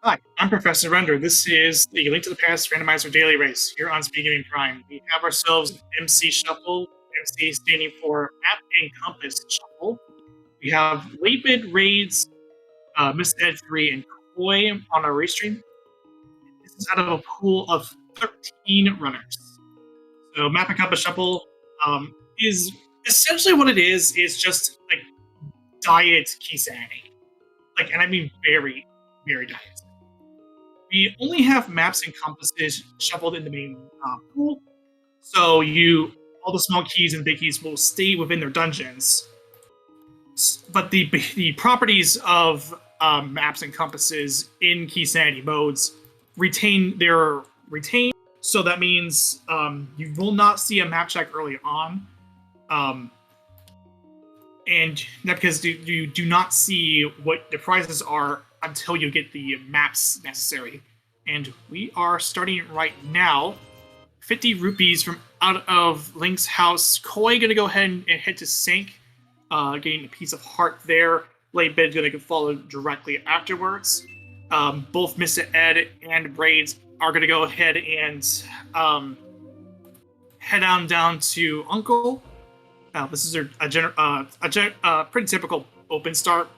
Hi, I'm Professor Render. This is the Link to the Past Randomizer Daily Race here on Speed Gaming Prime. We have ourselves an MC Shuffle, MC standing for Map and Compass Shuffle. We have Late Bid Raids, Miss Ed 3, and Koi on our race stream. This is out of a pool of 13 runners. So Map and Compass Shuffle is essentially what it is just like diet Kisani. Like, and I mean very, very diet. We only have maps and compasses shuffled in the main pool, so all the small keys and big keys will stay within their dungeons. But the properties of maps and compasses in key sanity modes retain. So that means you will not see a map check early on, and that because you do not see what the prizes are until you get the maps necessary. And we are starting right now. 50 rupees from out of Link's house. Koi gonna go ahead and head to Sink, getting a piece of heart there. Late Bid gonna follow directly afterwards. Both Mr. Ed and Braids are gonna go ahead and head on down to Uncle. This is a pretty typical open start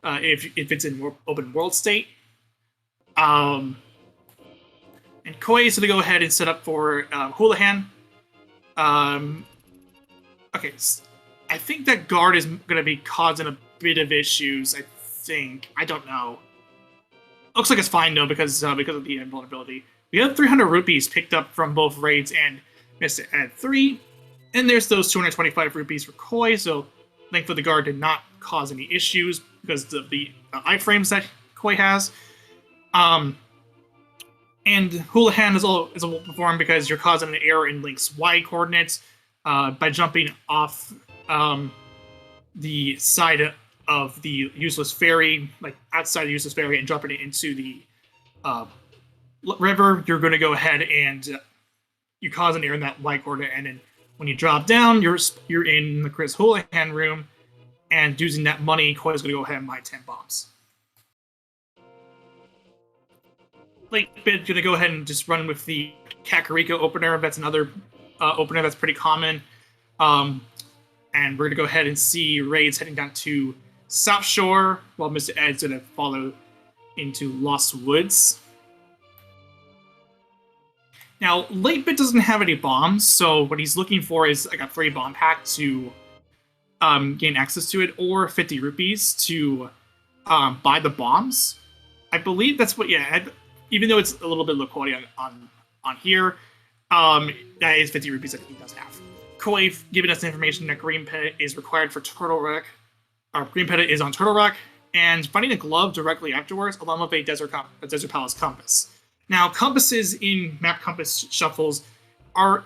if it's in open world state. And Koi is going to go ahead and set up for Houlihan. Okay, I think that guard is going to be causing a bit of issues. I think. I don't know. Looks like it's fine though because of the invulnerability. We have 300 rupees picked up from both raids and Mr. Ed 3. And there's those 225 rupees for Koi, so thankfully the guard did not cause any issues because of the iframes that Koi has. And Houlihan is a perform because you're causing an error in Link's Y coordinates by jumping off the side of the useless ferry, like outside the useless ferry, and dropping it into the river. You're going to go ahead and you cause an error in that Y coordinate, and then when you drop down, you're in the Chris Houlihan room, and using that money, Koi's going to go ahead and buy 10 bombs. Late Bid going to go ahead and just run with the Kakariko opener. That's another opener that's pretty common. And we're going to go ahead and see raids heading down to South Shore, while Mr. Ed's going to follow into Lost Woods. Now, Late Bit doesn't have any bombs, so what he's looking for is like a free bomb pack to gain access to it, or 50 rupees to buy the bombs. I believe that's what, yeah, even though it's a little bit low quality on here, that is 50 rupees that he does have. Koi giving us information that Green Pet is required for Turtle Rock. Green Pet is on Turtle Rock, and finding a glove directly afterwards, along with a Desert Palace compass. Now, compasses in map compass shuffles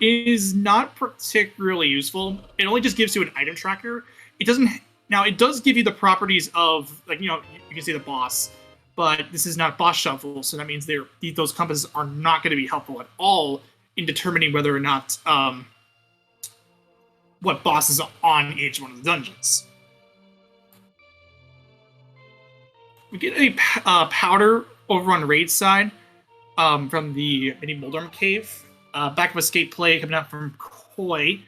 is not particularly useful. It only just gives you an item tracker. It doesn't. Now, it does give you the properties of, like, you can see the boss, but this is not boss shuffle, so that means those compasses are not going to be helpful at all in determining whether or not what boss is on each one of the dungeons. We get a powder over on Raid's side. From the mini Moldorm cave. Back of escape play coming out from Koi.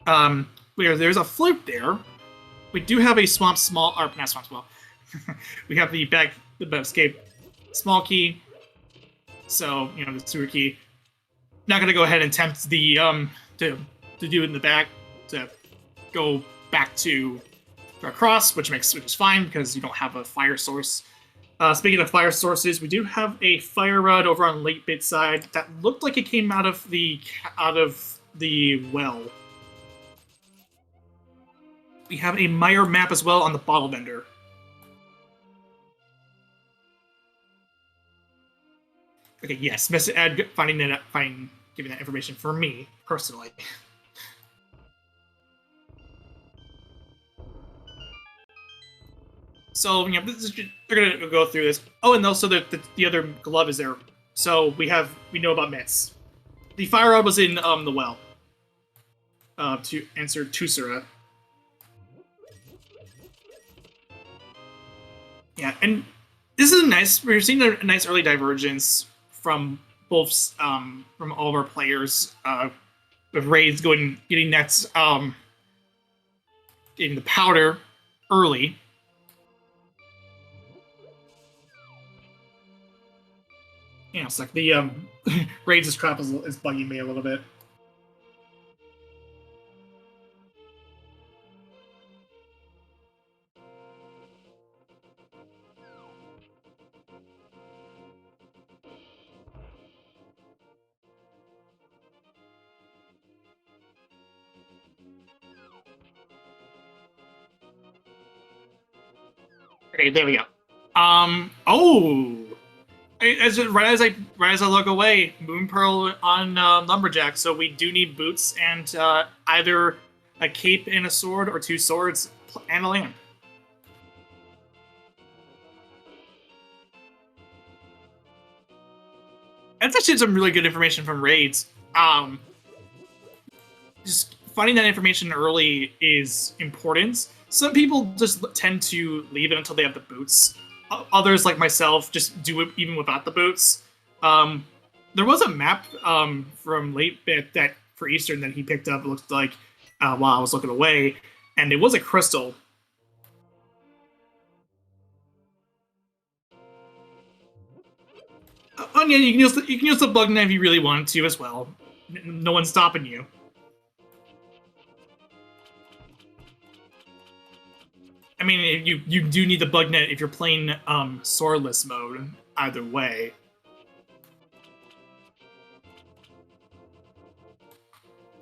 Where there's a flute there. We do have a not small. We have the back of escape small key. So, the sewer key. Not gonna go ahead and attempt the to do it in the back to go back to across, which is fine because you don't have a fire source. Speaking of fire sources, we do have a fire rod over on Late Bit side that looked like it came out of the well. We have a Meyer map as well on the bottle vendor. Okay, yes, Mr. Ed giving that information for me personally. So, they're going to go through this. Oh, and also the other glove is there. So we know about Mitz. The fire rod was in the well. To answer Tusura. Yeah, and this is nice. We're seeing a nice early divergence from both from all of our players. With raids getting that getting the powder early. You know, it's like the raids' crap is bugging me a little bit. Okay, there we go. Oh, right as I look away, Moon Pearl on Lumberjack. So we do need boots and either a cape and a sword, or two swords and a lamp. That's actually some really good information from raids. Just finding that information early is important. Some people just tend to leave it until they have the boots. Others, like myself, just do it even without the boots. There was a map from late bit that for Eastern that he picked up. It looked like while I was looking away, and it was a crystal. Yeah, you can use the bug knife if you really want to as well. No one's stopping you. I mean, you do need the bug net if you're playing swordless mode. Either way.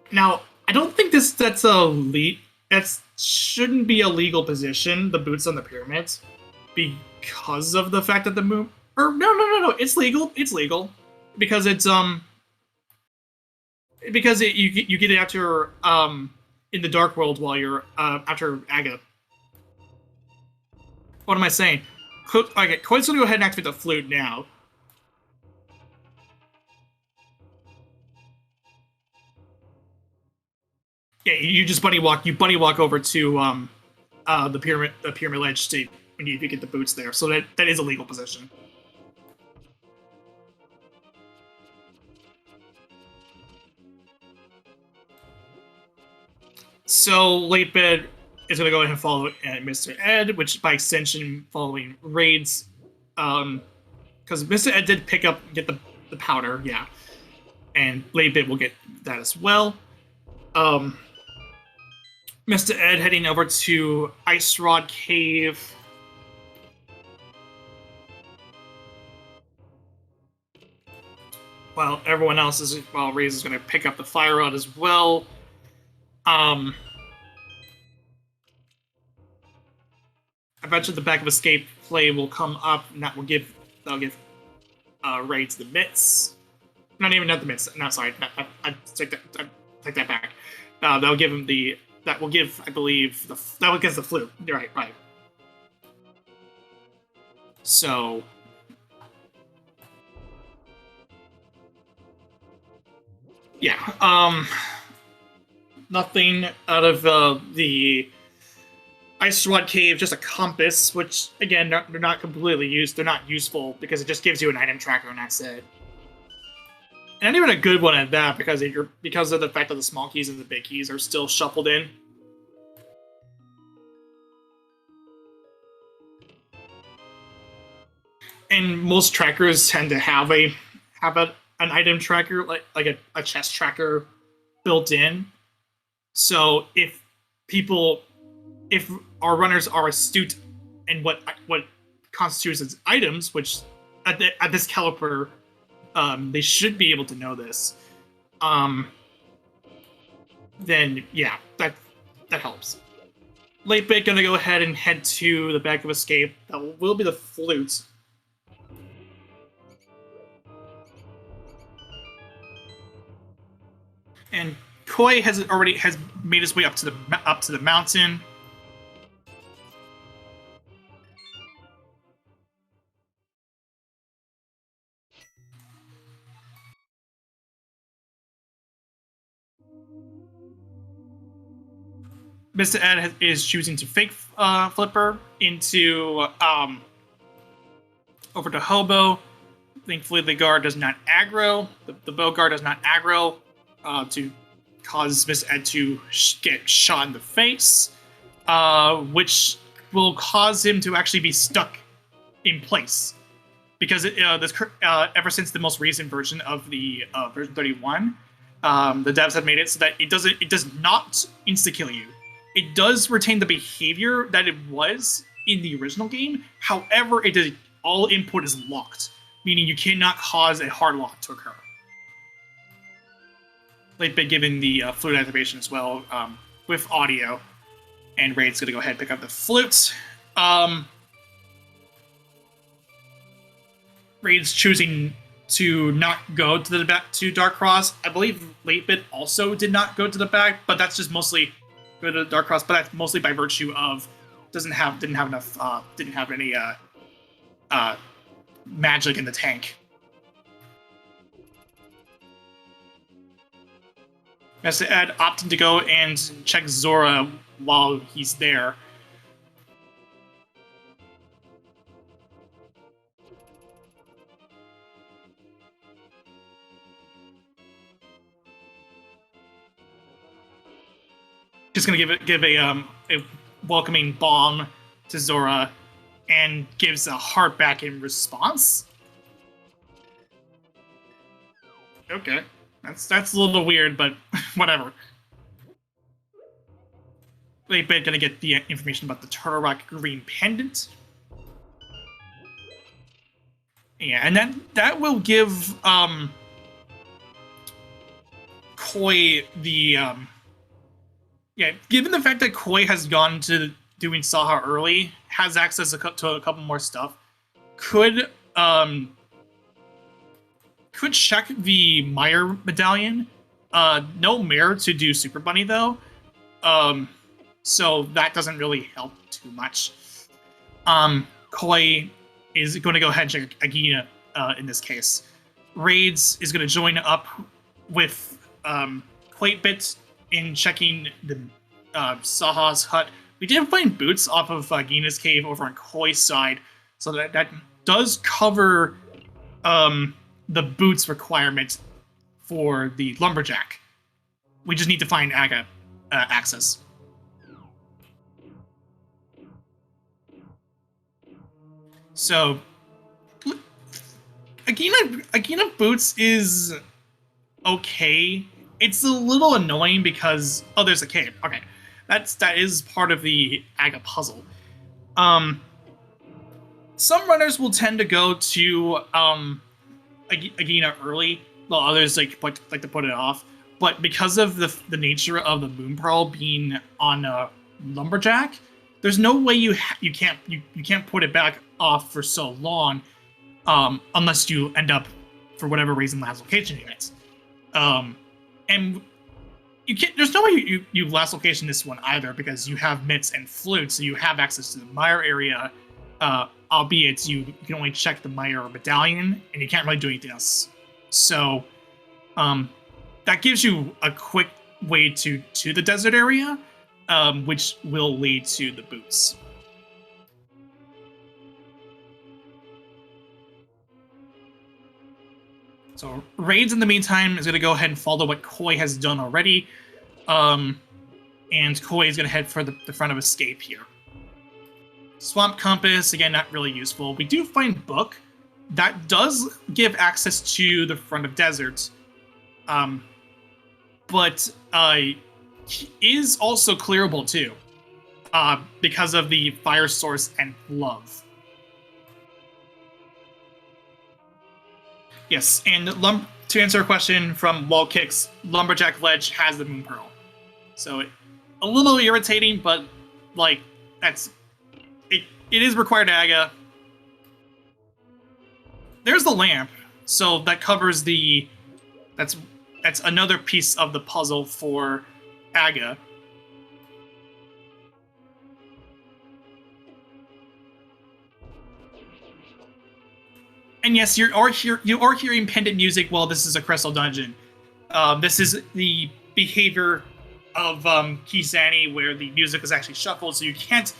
Now, I don't think that's that shouldn't be a legal position. The boots on the pyramids, because of the fact that the moon. Or no. It's legal. It's legal because it's because you get it after in the dark world while you're after Aga. What am I saying? Okay, Coin's gonna go ahead and activate the flute now. Yeah, you just bunny walk. You bunny walk over to the pyramid ledge state when you get the boots there. So that is a legal position. So late bed is going to go ahead and follow Mr. Ed, which by extension following raids, because Mr. Ed did get the powder, yeah, and late bed will get that as well. Mr. Ed heading over to Ice Rod Cave. While everyone else is, while Ray's is going to pick up the fire rod as well. Eventually, the back of escape play will come up, and that'll give Ray to the mitts. Not the mitts. No, sorry, I take that back. That'll give him that will give, I believe, that will give the flute. You're right. So, yeah, nothing out of the Ice Rod Cave, just a compass, which again they're not completely used. They're not useful because it just gives you an item tracker and that's it. And not even a good one at that because of the fact that the small keys and the big keys are still shuffled in. And most trackers tend to have an item tracker, like a chest tracker built in. So if our runners are astute in what constitutes as items, which at this caliber, they should be able to know this. Then yeah, that helps. Late bit gonna go ahead and head to the back of escape. That will be the flute. And Koi has made his way up to the mountain. Mr. Ed is choosing to fake Flipper into over to Hobo. Thankfully, the guard does not aggro. The bow guard does not aggro to cause Miss Ed to get shot in the face, which will cause him to actually be stuck in place. Because ever since the most recent version of the version 31, the devs have made it so that it does not insta-kill you. It does retain the behavior that it was in the original game. However, all input is locked, meaning you cannot cause a hard lock to occur. They've been given the flute activation as well with audio, and Raid's gonna go ahead and pick up the flute. Raid's choosing to not go to the back to Dark Cross. I believe Late Bit also did not go to the back, but that's just mostly go to Dark Cross. But that's mostly by virtue of didn't have any magic in the tank. Mr. Ed opting to go and check Zora while he's there. Just gonna give a welcoming bomb to Zora, and gives a heart back in response. Okay, that's a little weird, but whatever. They've been gonna get the information about the Turtle Rock green pendant. Yeah, and that will give Koi the yeah, given the fact that Koi has gone to doing Saha early, has access to a couple more stuff, could check the Meyer medallion. No mirror to do Super Bunny though, so that doesn't really help too much. Koi is going to go ahead and check Agina in this case. Raids is going to join up with Quatebit in checking the Saha's hut. We did find boots off of Gina's cave over on Koi's side, so that does cover the boots requirement for the lumberjack. We just need to find Aga access. So Agina boots is okay. It's a little annoying because there's a cave. Okay, that is part of the Aga puzzle. Some runners will tend to go to Agina early, while others like to put it off. But because of the nature of the Moon Pearl being on a lumberjack, there's no way you can't put it back off for so long, unless you end up for whatever reason last location units. And you can't. There's no way you last location this one either, because you have mitts and flutes, so you have access to the Meyer area. Albeit you can only check the Meyer medallion, and you can't really do anything else. So, that gives you a quick way to the desert area, which will lead to the boots. So Raids, in the meantime, is going to go ahead and follow what Koi has done already. And Koi is going to head for the front of Escape here. Swamp Compass, again, not really useful. We do find Book. That does give access to the front of Desert. But is also clearable, too. Because of the Fire Source and Love. Yes, and to answer a question from Wall Kicks, Lumberjack Ledge has the Moon Pearl. So a little irritating, but like it is required to Aga. There's the lamp, so that covers that's another piece of the puzzle for Aga. And yes, you are hearing pendant music while this is a crystal dungeon. This is the behavior of Kisani, where the music is actually shuffled, so you can't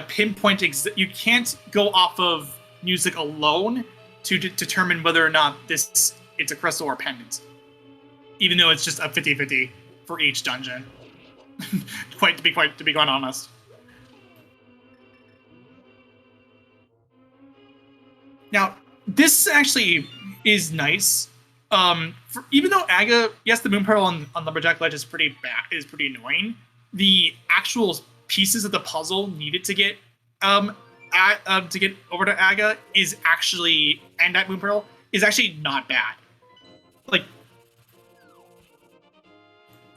pinpoint. You can't go off of music alone to determine whether or not it's a crystal or pendant. Even though it's just a 50-50 for each dungeon. to be quite honest. Now, this actually is nice. Even though Aga, yes, the moon pearl on Lumberjack Ledge is pretty annoying. The actual pieces of the puzzle needed to get over to Aga is actually, and that moon pearl is actually not bad.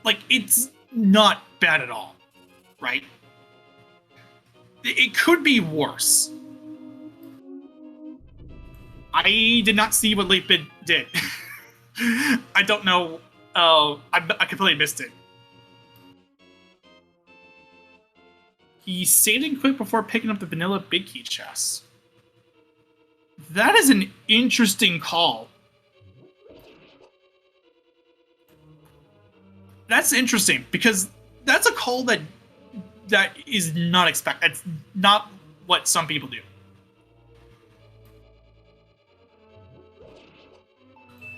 Like it's not bad at all, right? It could be worse. I did not see what Late Bit did. I don't know. I completely missed it. He saved and quit before picking up the vanilla big key chest. That is an interesting call. That's interesting because that's a call that is not expected. It's not what some people do.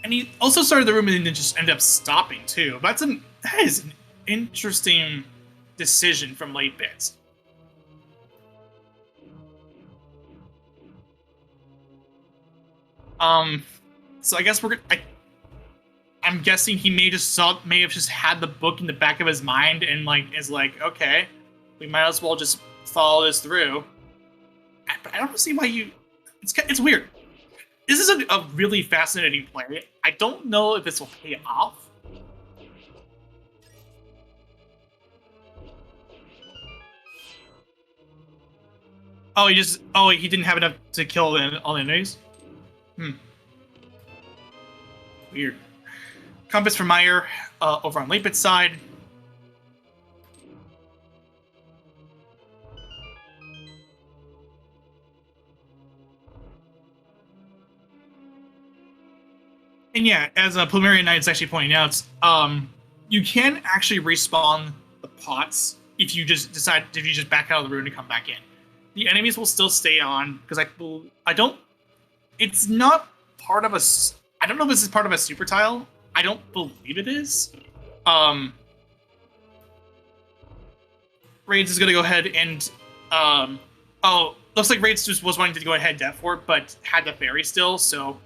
And he also started the room and then just ended up stopping too. That is an interesting decision from Late Bits. So I guess I'm guessing he may have just had the book in the back of his mind and is like, okay, we might as well just follow this through. But I don't see why it's weird. This is a really fascinating play. I don't know if this will pay off. Oh, he didn't have enough to kill all the enemies? Weird. Compass for Meyer over on Lapit's side. And yeah, as Preliminary Knight's actually pointing out, you can actually respawn the pots if you just back out of the room and come back in. The enemies will still stay on because it's not part of I don't know if this is part of a super tile. I don't believe it is. Raids is gonna go ahead and looks like Raids just was wanting to go ahead and death for it, but had the fairy still, so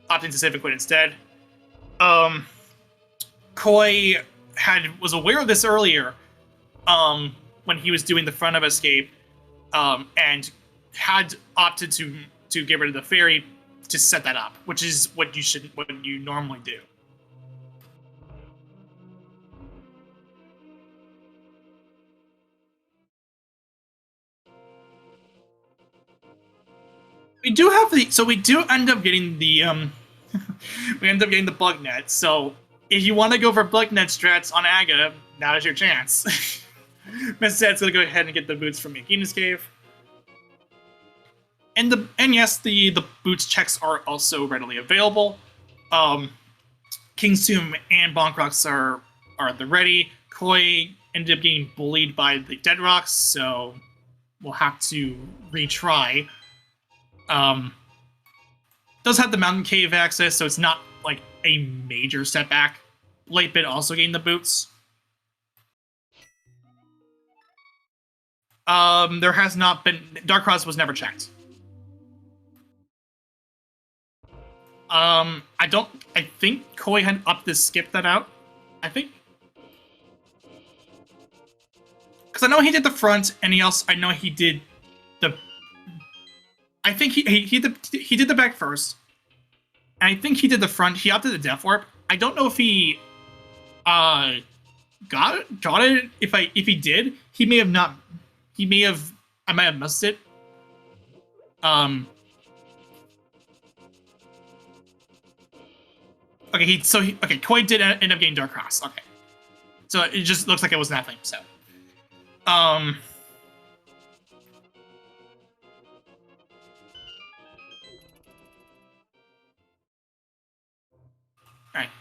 opting to save and quit instead. Koi was aware of this earlier, when he was doing the front of escape, and had opted to get rid of the fairy to set that up, which is what you normally do. We do end up getting the we end up getting the bug net. So if you want to go for bug net strats on Aga, now is your chance. Mr. Ed's gonna go ahead and get the boots from Yakina's cave. And yes, the boots checks are also readily available. King's Tomb and Bonk Rocks are at the ready. Koi ended up getting bullied by the Dead Rocks, so we'll have to retry. Does have the mountain cave access, so it's not like a major setback. Late Bit also gained the boots. There has not been. Dark Cross was never checked. I think Koi had up to skip that out. I think. Because I know he did the front, and I know he did the. I think he did the back first. And I think he did the front. He opted the Death Warp. I don't know if he got it. If he did, he may have not. I might have missed it. Okay, Koi did end up getting Dark Cross. Okay. So it just looks like it was nothing, so. Alright,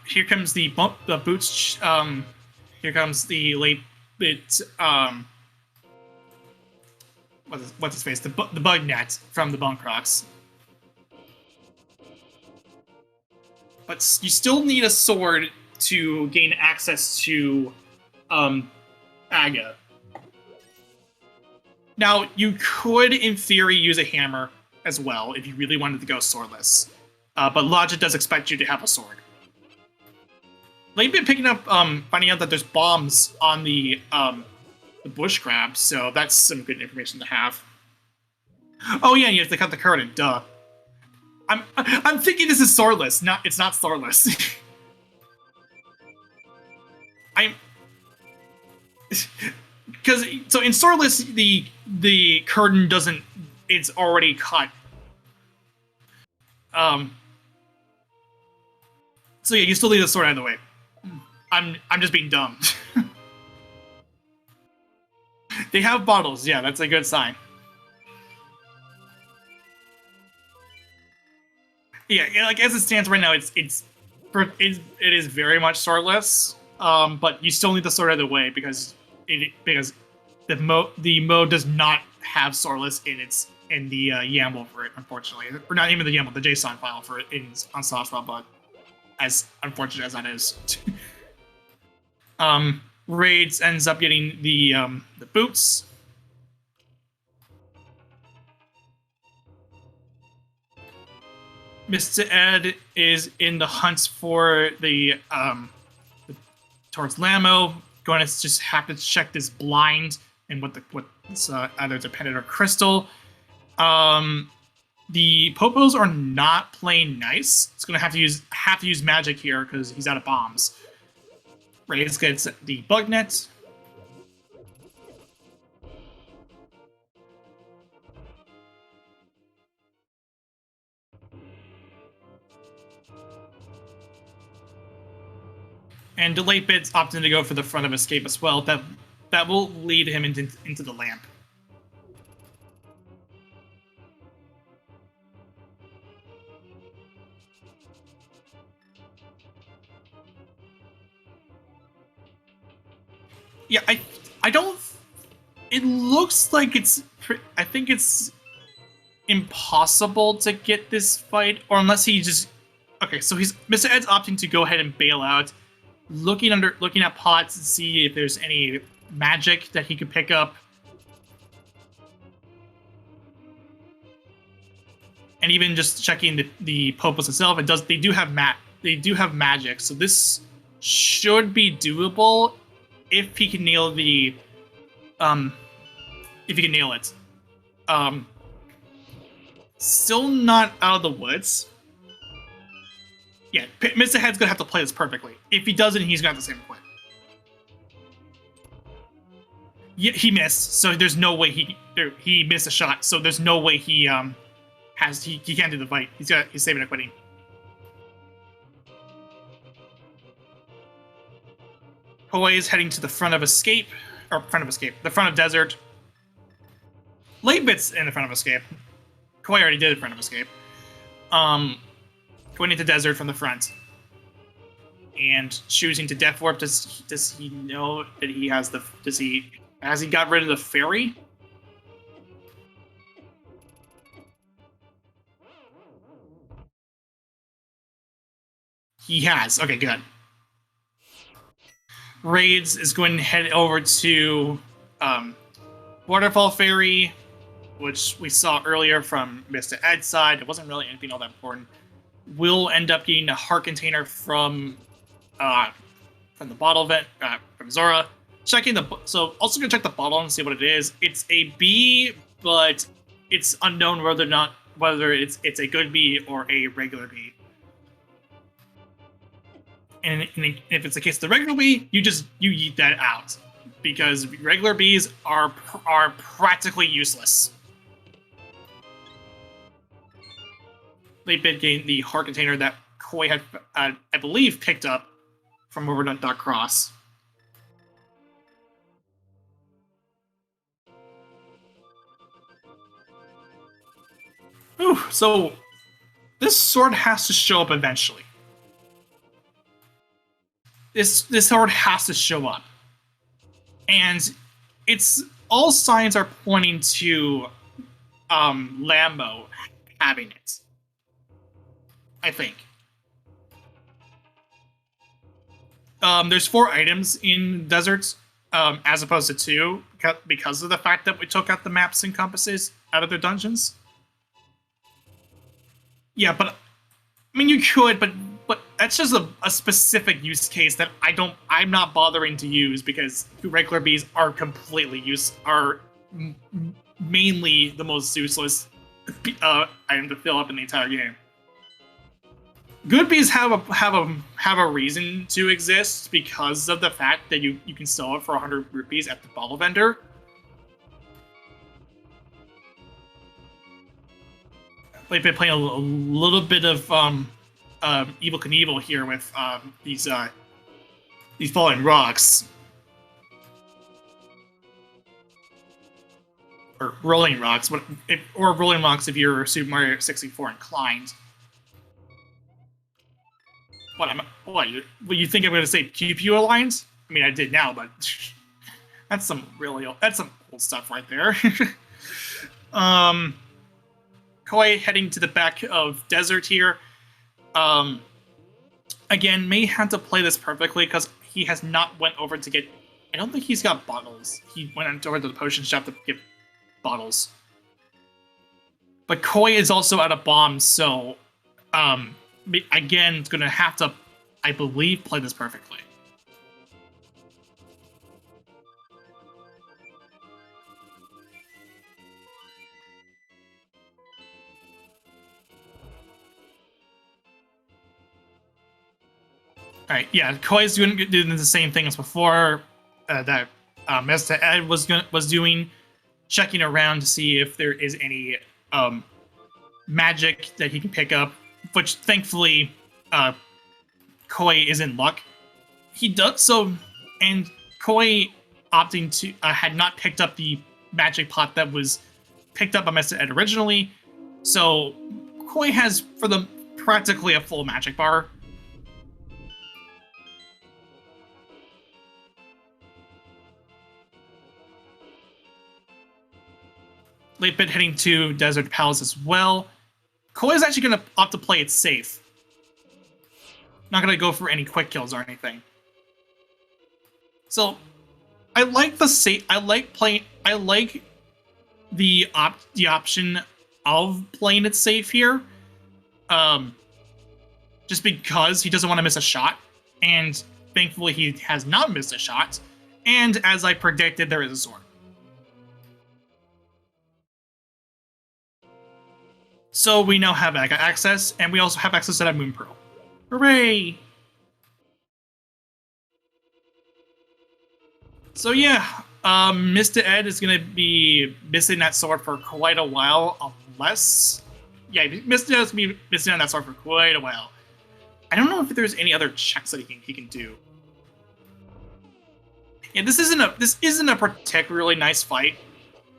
here comes the boots. Here comes the Late Bit. What's his face? The bug net from the Bunk Rocks. but you still need a sword to gain access to Aga. Now, you could, in theory, use a hammer as well if you really wanted to go swordless. But logic does expect you to have a sword. They've been picking up, finding out that there's bombs on the bush crab, so that's some good information to have. Oh yeah, you have to cut the curtain. Duh. I'm thinking this is swordless. It's not swordless. Because so in swordless the curtain doesn't. It's already cut. So yeah, you still need the sword out of the way. I'm just being dumb. They have bottles. Yeah, that's a good sign. Yeah, like as it stands right now, it is very much swordless. But you still need the sword out of the way because the mode does not have swordless in the YAML for it, unfortunately, or not even the YAML, the JSON file for it on Software, but as unfortunate as that is. Raids ends up getting the boots. Mr. Ed is in the hunt for towards Lamo. Going to just have to check this blind and what's either it's a pendant or crystal. The Popos are not playing nice. It's gonna have to use magic here because he's out of bombs. Reyes gets the bug net. And Delayed Bits opting to go for the front of escape as well. That will lead him into the lamp. Yeah, I don't. It looks like I think it's impossible to get this fight, or unless he just. Okay, so Mr. Ed's opting to go ahead and bail out, looking at pots to see if there's any magic that he could pick up, and even just checking the Popos itself. They do have magic, so this should be doable if he can nail the if he can nail it. Still not out of the woods. Yeah, Mr. Head's gonna have to play this perfectly. If he doesn't, he's gonna have to save and quit. Yeah, he missed, so there's no way he missed a shot. So there's no way he can't do the fight. He's saving and quitting. Koi is heading to the front of desert. Late Bit's in the front of escape. Koi already did the front of escape. Going into desert from the front. And choosing to Death Warp. Does he know that he has has he got rid of the fairy? He has. Okay, good. Raids is going to head over to Waterfall Fairy, which we saw earlier from Mr. Ed's side. It wasn't really anything all that important. We'll end up getting a heart container from the bottle vent from Zora. So also gonna check the bottle and see what it is. It's a B, but it's unknown whether it's a good B or a regular B. And if it's the case of the regular bee, you yeet that out because regular bees are practically useless. They did gain the heart container that Koi had, I believe, picked up from Overdone.cross. Ooh, so this sword has to show up eventually. This sword has to show up. And all signs are pointing to Lambo having it. I think. There's 4 items in deserts, as opposed to 2, because of the fact that we took out the maps and compasses out of their dungeons. Yeah, but I mean, you could, but that's just a specific use case that I'm not bothering to use, because regular bees are mainly the most useless item to fill up in the entire game. Good bees have a reason to exist because of the fact that you can sell it for 100 rupees at the bottle vendor. I've been playing a little bit of Evil Knievel here with these falling rocks, or rolling rocks, or rolling rocks if you're Super Mario 64 inclined. What you think I'm going to say? Pew Pew Alliance? I mean, I did now, but that's some old stuff right there. Koi heading to the back of desert here. Again, may have to play this perfectly because he has not went over to get. I don't think he's got bottles. He went over to the potion shop to get bottles. But Koi is also out of bombs, so again, it's gonna have to, I believe, play this perfectly. Alright, yeah, Koi's doing the same thing as before that Mr. Ed was doing, checking around to see if there is any magic that he can pick up, which thankfully Koi is in luck. He does so, and Koi opting to had not picked up the magic pot that was picked up by Mr. Ed originally, so Koi has practically a full magic bar. Late bit heading to Desert Palace as well. Koi is actually going to opt to play it safe. Not going to go for any quick kills or anything. So, I like the safe. I like the option of playing it safe here. Just because he doesn't want to miss a shot, and thankfully he has not missed a shot. And as I predicted, there is a sword. So we now have Aga access, and we also have access to that Moon Pearl. Hooray! So yeah, Mr. Ed is going to be missing that sword for quite a while, unless... Yeah, Mr. Ed is going to be missing on that sword for quite a while. I don't know if there's any other checks that he can do. Yeah, this isn't a particularly nice fight.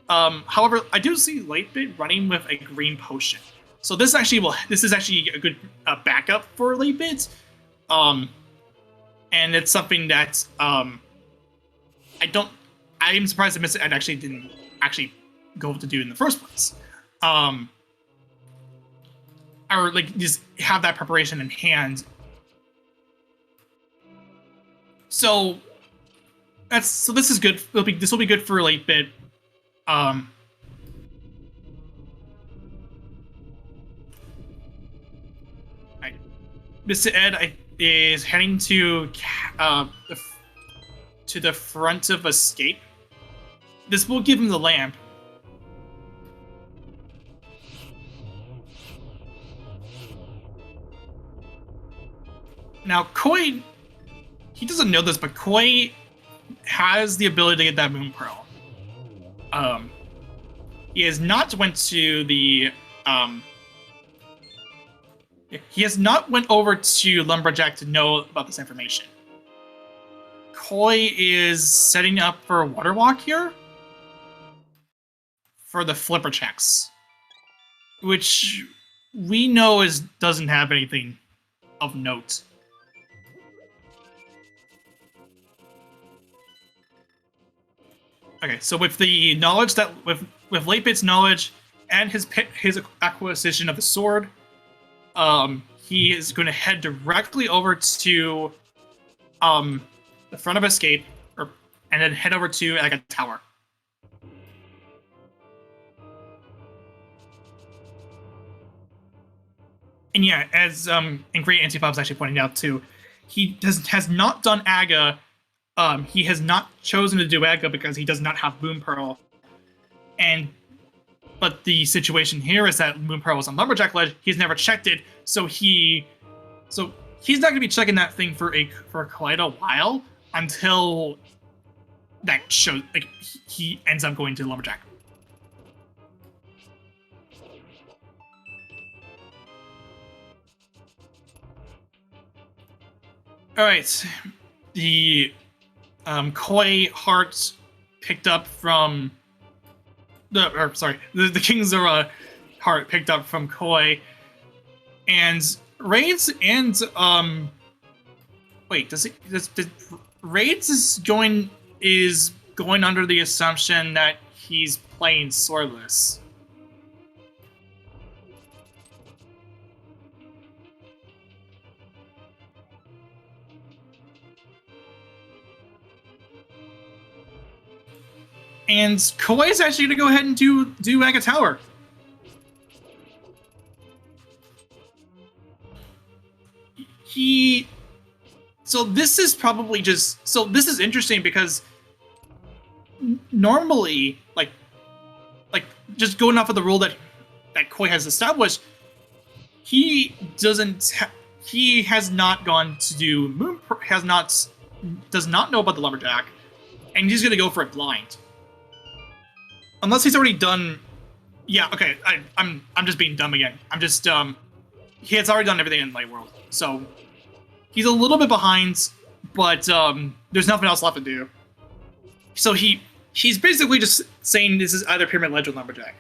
However, I do see Late-Bit running with a green potion, so this is actually a good backup for Late-Bit, and it's something that I'm surprised that Mr. Ed actually didn't go to do in the first place, or like just have that preparation in hand. So this is good. This will be good for Late-Bit. Mr. Ed is heading to the front of Escape. This will give him the lamp. Now, Koi, he doesn't know this, but Koi has the ability to get that Moon Pearl. He has not went to the he has not went over to Lumberjack to know about this information. Koi is setting up for a water walk here for the flipper checks, which we know doesn't have anything of note. Okay, so with the knowledge that with Late-Bit's knowledge and his acquisition of the sword, he is going to head directly over to the front of escape, and then head over to Aga Tower. And yeah, as and great Antipop's actually pointing out too, he has not done Aga. He has not chosen to do Aga because he does not have Moon Pearl. But the situation here is that Moon Pearl was on Lumberjack Ledge. He's never checked it, so he's not going to be checking that thing for quite a while until that shows he ends up going to Lumberjack. All right, the Koi heart picked up from the King Zora heart picked up from Koi, and Raids and wait, Raids is going under the assumption that he's playing swordless. And Koi is actually going to go ahead and do Aga Tower. So this is probably this is interesting because normally, like just going off of the rule that Koi has established, he has not gone to do does not know about the Lumberjack, and he's going to go for it blind. Unless he's already done. Yeah, okay. I'm just being dumb again. He has already done everything in Light World, so he's a little bit behind, but there's nothing else left to do. So he's basically just saying this is either Pyramid Ledge or Lumberjack.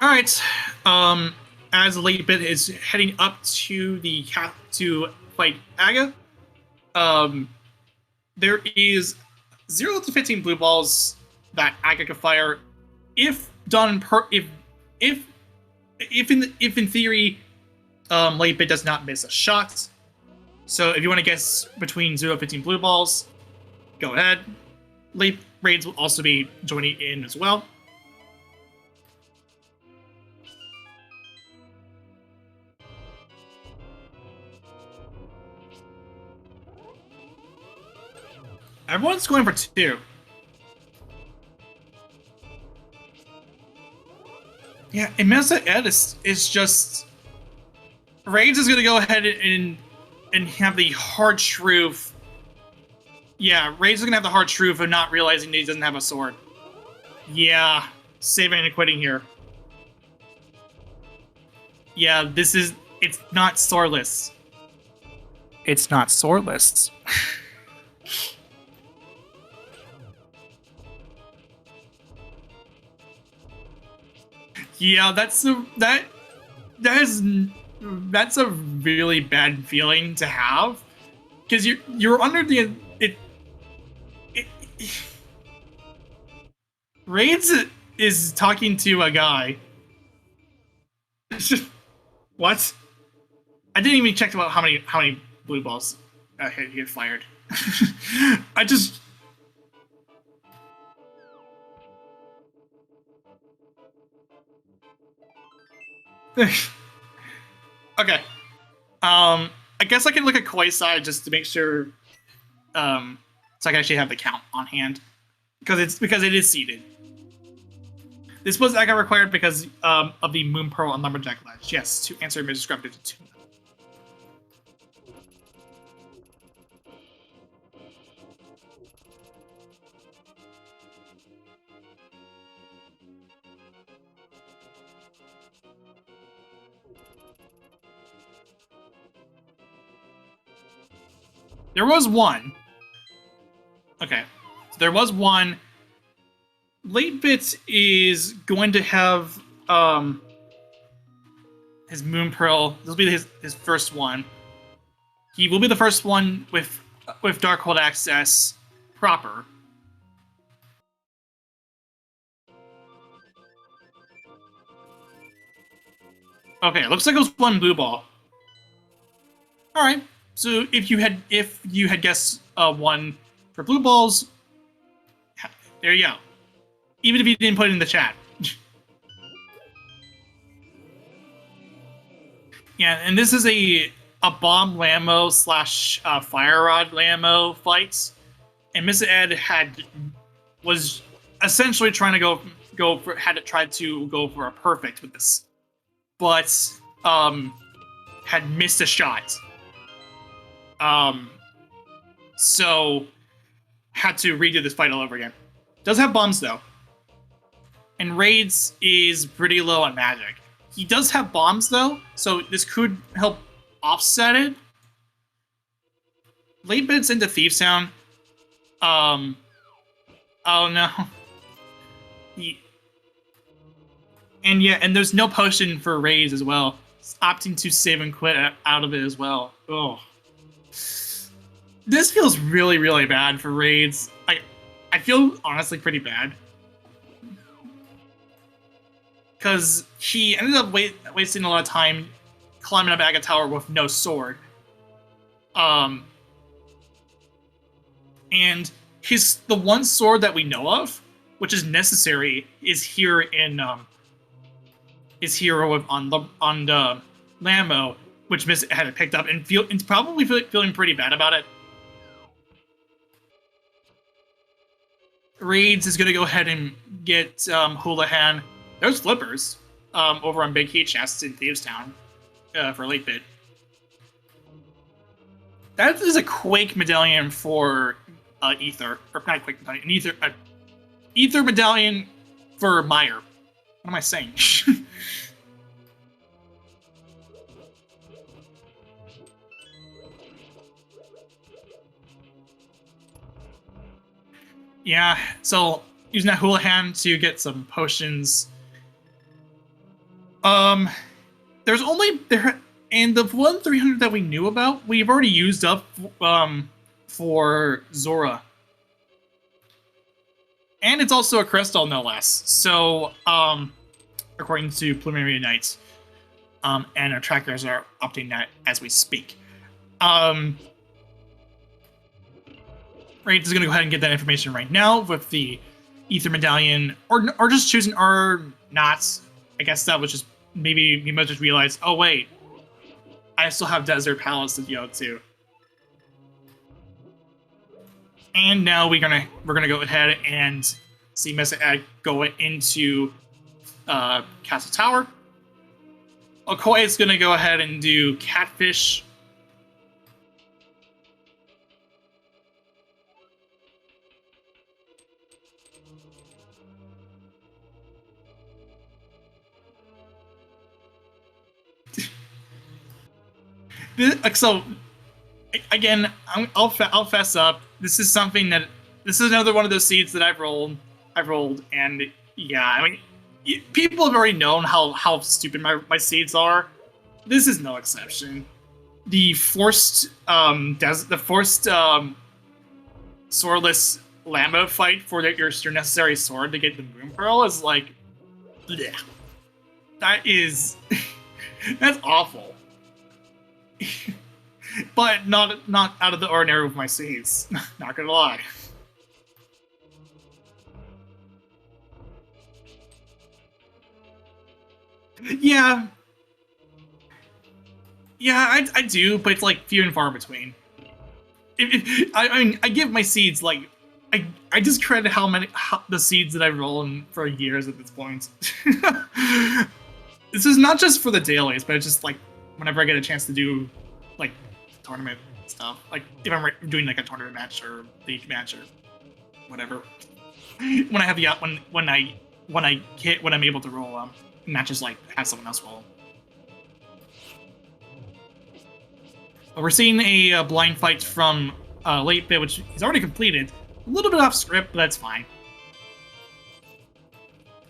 All right. As Late Bit is heading up to to fight Aga, there is 0 to 15 blue balls that Aga can fire if done if in theory Late Bit does not miss a shot. So if you want to guess between 0 and 15 blue balls, go ahead. Late Raids will also be joining in as well. Everyone's going for 2. Yeah, and Mesa Edis is just... Raids is going to go ahead and have the hard truth. Yeah, Raids is going to have the hard truth of not realizing that he doesn't have a sword. Yeah, saving and quitting here. Yeah, it's not swordless. It's not swordless. Yeah, that's a really bad feeling to have, because you're under the Raids is talking to a guy. What? I didn't even check about how many blue balls he had fired. I just. Okay. I guess I can look at Koi's side just to make sure. So I can actually have the count on hand, because it is seeded. This was Aga required because of the Moon Pearl and Lumberjack Ledge. Yes, to answer misdescribed to 2. There was one. Okay. So there was one. Late Bit is going to have his Moon Pearl. This will be his first one. He will be the first one with Darkhold access proper. Okay, it looks like it was one blue ball. All right. So if you had guessed one for blue balls, there you go. Even if you didn't put it in the chat. Yeah, and this is a bomb Lammo slash fire rod Lammo fight, and Miss Ed was essentially trying to tried to go for a perfect with this, but had missed a shot. So had to redo this fight all over again. Does have bombs though, and Raids is pretty low on magic. He does have bombs though, so this could help offset it. Late bits into Thieves Town. Oh no. And yeah, and there's no potion for Raids as well. It's opting to save and quit out of it as well. Oh. This feels really, really bad for Raids. I feel honestly pretty bad. Because he ended up wasting a lot of time climbing up Aga Tower with no sword. And the one sword that we know of, which is necessary, is here on the Lammo, which Miss had picked up and probably feeling pretty bad about it. Raids is gonna go ahead and get Houlihan. There's flippers over on Big Heat Chests in Thieves Town for late bit. That is a Quake medallion for Ether, or not Quake medallion, Ether medallion for Meyer. What am I saying? Yeah, so using that Houlihan to get some potions. There's only and the 1-300 that we knew about, we've already used up for Zora. And it's also a crystal, no less. So, according to preliminary nights, and our trackers are updating that as we speak. Right, is going to go ahead and get that information right now with the Ether medallion, or just choosing or not. I guess that was just maybe we might just realize, oh wait, I still have Desert Palace to go to. And now we're gonna go ahead and see Miss Ed go into Castle Tower. Okoye is gonna go ahead and do Catfish. So again, I'll fess up. This is another one of those seeds that I've rolled, and yeah, I mean, people have already known how stupid my seeds are. This is no exception. The forced swordless Lambo fight for your necessary sword to get the Moon Pearl is like, bleh. That's awful. But not out of the ordinary with my seeds. Not gonna lie. Yeah, I do, but it's like few and far between. I mean, I give my seeds like I discredit the seeds that I've rolled for years at this point. This is not just for the dailies, but it's just like whenever I get a chance to do like tournament stuff, like if I'm doing like a tournament match or league match or whatever. When I have the when I'm able to roll matches like have someone else roll. But we're seeing a blind fight from late bit, which he's already completed. A little bit off script, but that's fine.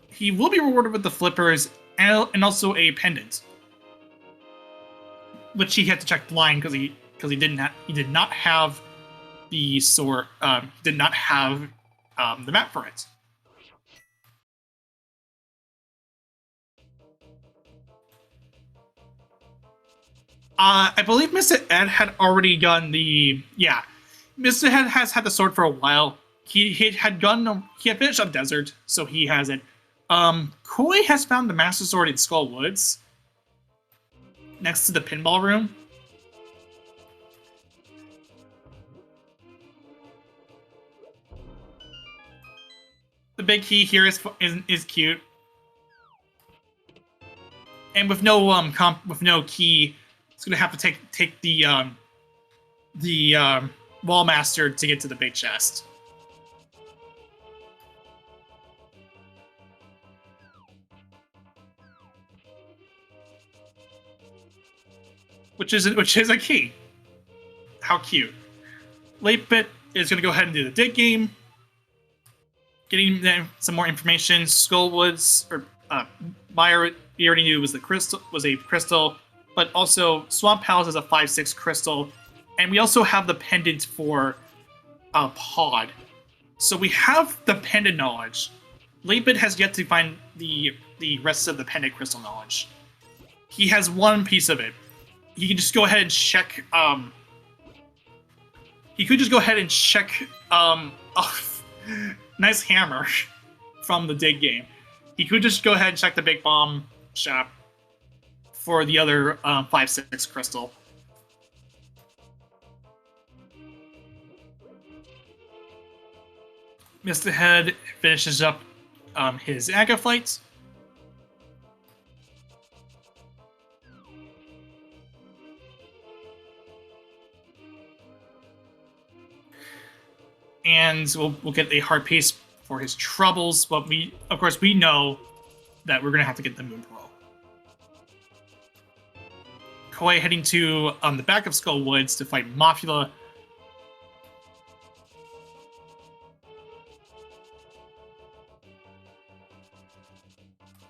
He will be rewarded with the flippers and also a pendant, which he had to check blind because he did not have the sword. Did not have the map for it. I believe Mr. Ed had already gotten the Mr. Ed has had the sword for a while. He had finished up Desert, so he has it. Koi has found the Master Sword in Skull Woods, next to the pinball room. The big key here is cute, and with no key, it's gonna have to take the Wall Master to get to the big chest. Which is a key. How cute. Late Bit is gonna go ahead and do the dig game. Getting them some more information. Skullwoods, or Meyer, we already knew was a crystal, but also Swamp Palace is a 5/6 crystal, and we also have the pendant for a pod. So we have the pendant knowledge. Lapid has yet to find the rest of the pendant crystal knowledge. He has one piece of it. He can just go ahead and check. He could just go ahead and check. Nice hammer from the dig game. He could just go ahead and check the big bomb shop for the other 5/6 crystal. Mr. Head finishes up his Aga flights. And we'll get a hard pace for his troubles, but we know that we're gonna have to get the Moon Pearl. Koi heading to the back of Skull Woods to fight Mafula.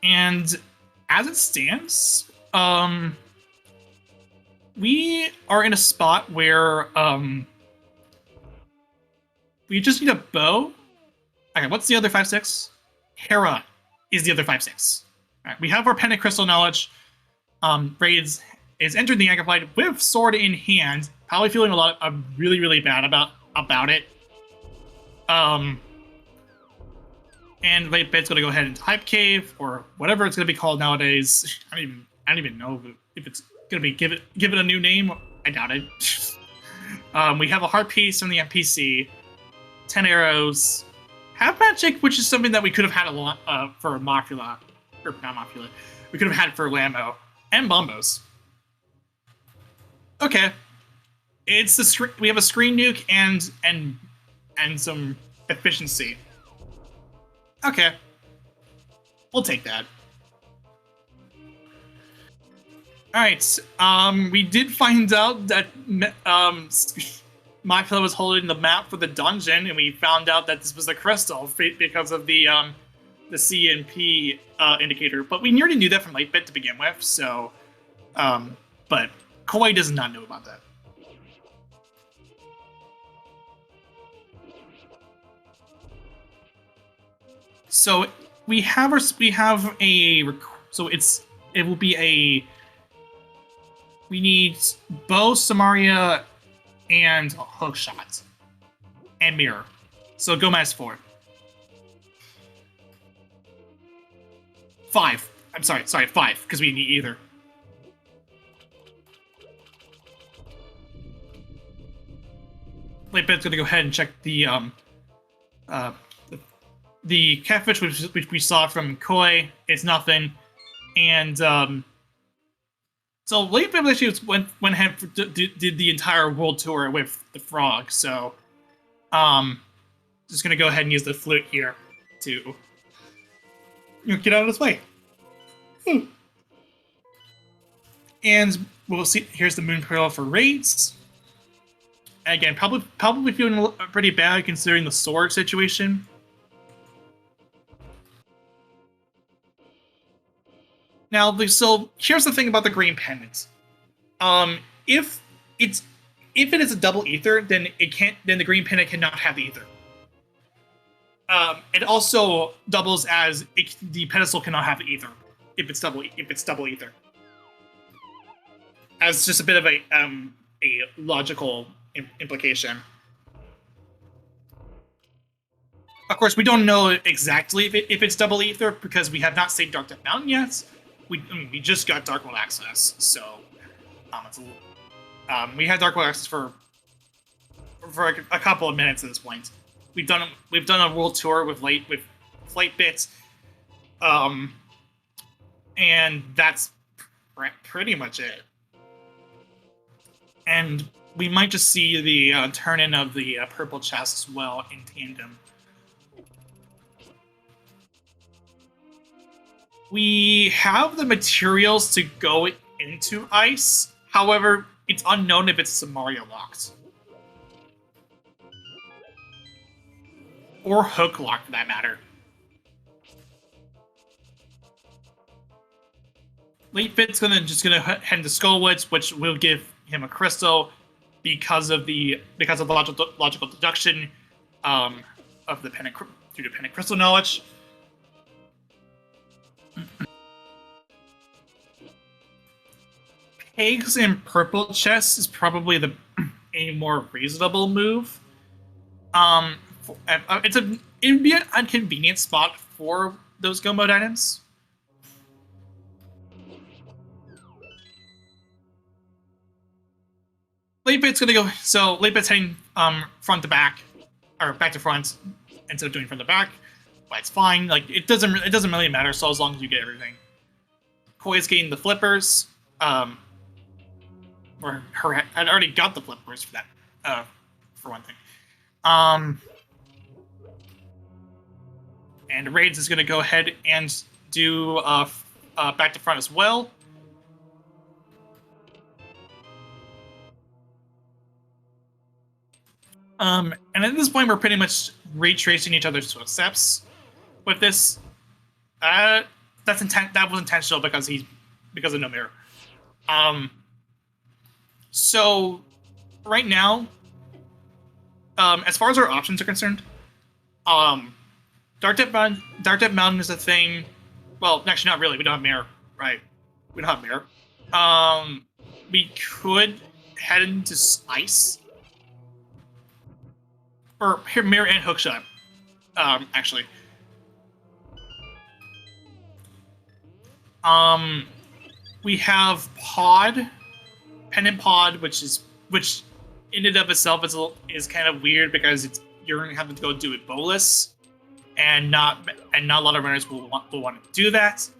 And as it stands, we are in a spot where we just need a bow. Okay, what's the other 5/6? Hera is the other 5/6. All right, we have our pendant crystal knowledge. Raids is entering the Aga fight with sword in hand, probably feeling really bad about it. And Late Bit's gonna go ahead into Hype Cave or whatever it's gonna be called nowadays. I don't even know if it's gonna be give it a new name. I doubt it. We have a heart piece from the NPC, 10 arrows, Have Magic, which is something that we could have had a lot for Mafula, or not Mafula. We could have had for Lambo and Bombos. Okay, it's the we have a screen nuke and some efficiency. Okay, we'll take that. All right, we did find out that Mafula was holding the map for the dungeon, and we found out that this was a crystal because of the CNP indicator. But we already knew that from Lightbit to begin with, so but Koi does not know about that. So we have a we need bow, Samaria, and hook shot and mirror. So go -4. 5. I'm sorry, 5, because we need either. Lightbit's gonna go ahead and check the catfish which we saw from Koi. It's nothing, and so Lightbit actually went ahead did the entire world tour with the frog. So just gonna go ahead and use the flute here to get out of his way. And we'll see. Here's the Moon Pearl for raids. Again, probably feeling pretty bad considering the sword situation. Now, so here's the thing about the green pendant. If it is a double ether, then the green pendant cannot have ether. It also doubles as the pedestal cannot have ether if it's double ether. as just a bit of a logical implication. Of course, we don't know exactly if it's double ether because we have not seen Dark Death Mountain yet. We just got Darkworld access, so we had Darkworld access for a couple of minutes at this point. We've done a world tour with flight bits, and that's pretty much it. And we might just see the turn in of the purple chest as well in tandem. We have the materials to go into ice. However, it's unknown if it's Samaria locked. Or hook locked, for that matter. Late Fit's just gonna head to Skullwoods, which will give him a crystal because of logical deduction of the pendant due to pendant crystal knowledge. Eggs and purple chests is probably a more reasonable move. It would be an inconvenient spot for those go mode items. Late Bit's gonna go. So Late Bit's heading front to back, or back to front instead of doing front to back. But it's fine. Like it doesn't really matter. So as long as you get everything. Koi's getting the flippers. Or her had already got the flippers for that. For one thing. And Raids is gonna go ahead and do back to front as well. And at this point, we're pretty much retracing each other's footsteps with this. That was intentional because of No Mirror. So right now, as far as our options are concerned, Dark Death Mountain is a thing. Well, actually, not really. We don't have Mirror, right? We don't have Mirror. We could head into Ice. Or here, Mirror and Hookshot, actually. We have Pod, Pendant Pod, which in and of itself is kind of weird because you're gonna have to go do it bolus, and not a lot of runners will want to do that.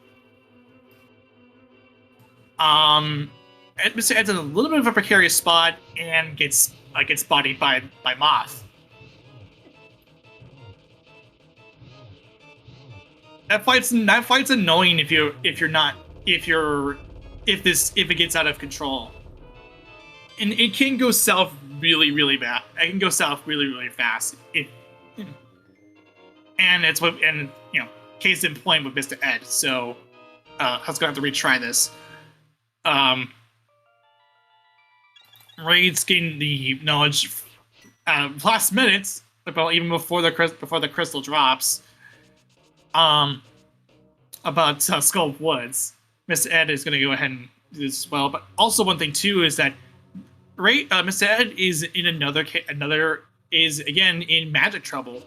Mr. Ed's in a little bit of a precarious spot and gets bodied by Moth. That fight's annoying if it gets out of control. And it can go south really, really bad. It can go south really, really fast. And case in point with Mr. Ed. So I was gonna have to retry this. Raid's getting the knowledge last minutes, even before the crystal drops. About Skull Woods. Mr. Ed is gonna go ahead and do this as well. But also one thing too is that Mr. Ed is in is again in magic trouble.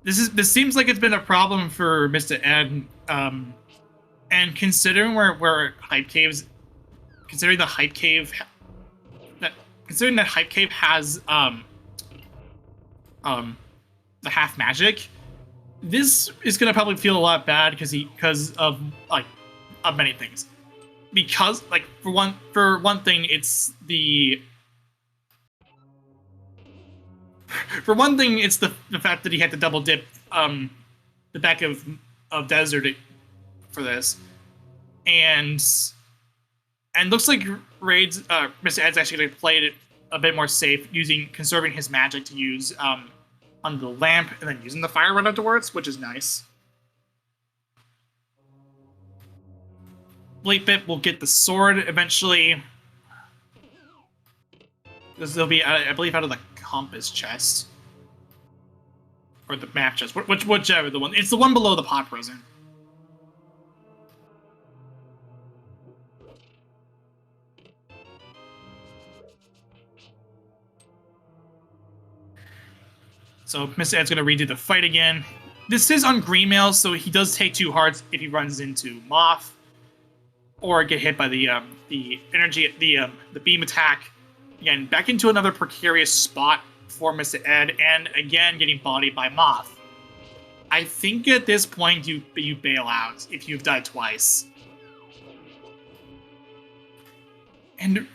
This seems like it's been a problem for Mr. Ed, and considering where Hype Cave's, considering that Hype Cave has the half magic, this is gonna probably feel a lot bad because of many things. Because for one thing, it's the fact that he had to double dip the back of Desert for this, and looks like Raid's Mr. Ed's actually gonna play it a bit more safe, conserving his magic to use on the lamp and then using the fire run afterwards, which is nice. Late Bit will get the sword eventually. This will be, I believe, out of the compass chest. Or the map chest, whichever the one. It's the one below the pot prison. So Mr. Ed's going to redo the fight again. This is on Greenmail, so he does take 2 hearts if he runs into Moth or get hit by the energy, the beam attack. Again, back into another precarious spot for Mr. Ed, and again getting bodied by Moth. I think at this point you bail out if you've died twice. And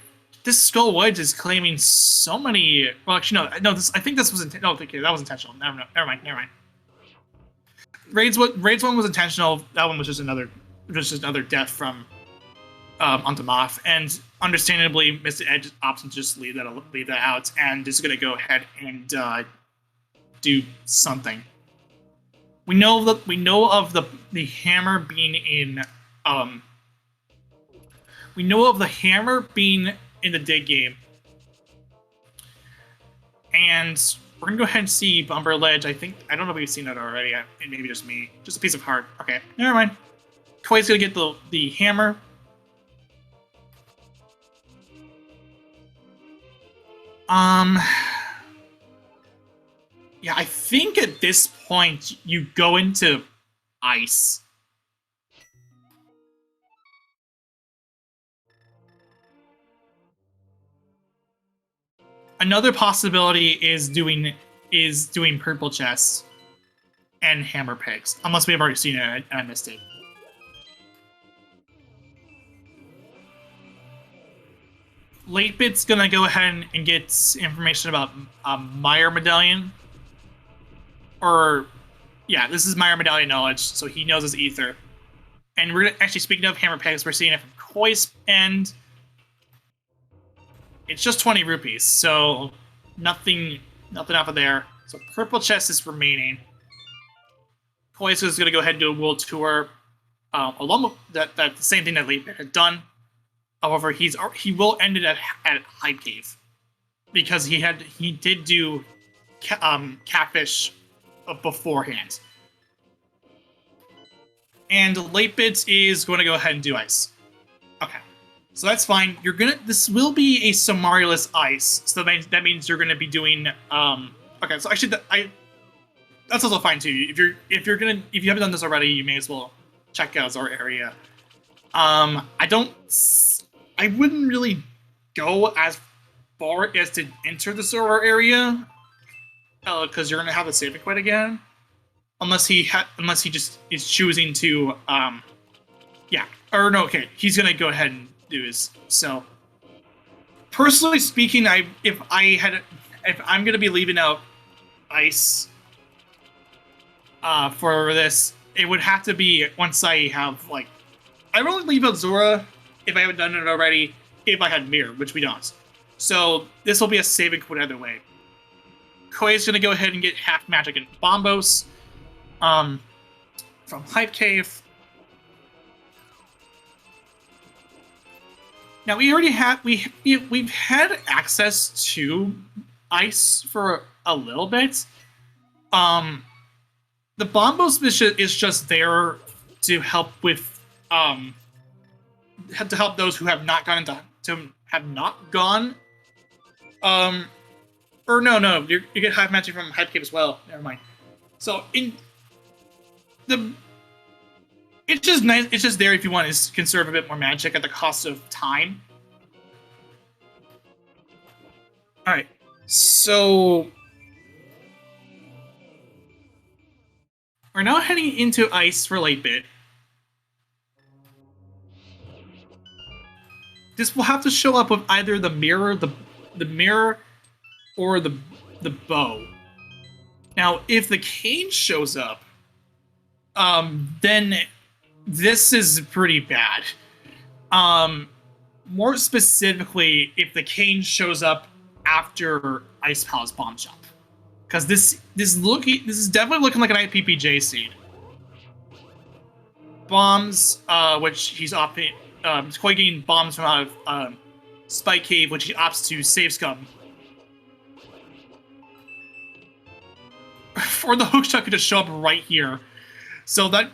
this Skull Woods is claiming so many. Well, actually, no. I think this was no. Okay, that was intentional. Never mind. Raids 1 was intentional. That one was just another death from onto Moth, and understandably, Mr. Ed opts to just leave that out, and is going to go ahead and do something. We know of the hammer being in. We know of the hammer being in the dig game, and we're gonna go ahead and see Bumper Ledge. I don't know if we've seen it already. Maybe just me. Just a piece of heart. Okay, never mind. Koi's gonna get the hammer. Yeah, I think at this point you go into ice. Another possibility is doing purple chests and hammer pegs, unless we have already seen it and I missed it. Late Bit's gonna go ahead and get information about Meyer Medallion. Or, yeah, this is Meyer Medallion knowledge, so he knows his ether. And we're actually, speaking of hammer pegs, we're seeing it from Koi's end. It's just 20 rupees, so nothing off of there. So purple chest is remaining. Koi's is gonna go ahead and do a world tour, along with that the same thing that Late Bit had done. However, he will end it at Hype Cave because he did do Catfish beforehand. And Late Bits is going to go ahead and do ice. Okay, so that's fine. This will be a Somarulus ice, so that means you're gonna be doing okay. So actually, that's also fine too. If you haven't done this already, you may as well check out our area. I wouldn't really go as far as to enter the Zora area, because you're gonna have the saving point again, unless he just is choosing to, yeah, or no, okay, he's gonna go ahead and do his. So, personally speaking, if I'm gonna be leaving out ice, for this, it would have to be once I have I would only leave out Zora if I haven't done it already, if I had Mirror, which we don't. So this will be a saving point either way. Koi is going to go ahead and get half magic and Bombos from Hype Cave. Now we already have we've had access to ice for a little bit. The Bombos mission is just there to help with to help those who have not gone or no, you get Hive Magic from Hype Cave as well. Never mind. So it's just nice. It's just there if you want to conserve a bit more magic at the cost of time. All right, so we're now heading into ice for Late Bit. This will have to show up with either the mirror, the mirror, or the bow. Now, if the cane shows up, then this is pretty bad. More specifically, if the cane shows up after Ice Palace Bomb Jump, because this is definitely looking like an IPPJ seed. Bombs, which he's opting. Koi getting bombs from out of Spike Cave, which he opts to save Scum. For the hookshot could just show up right here, so that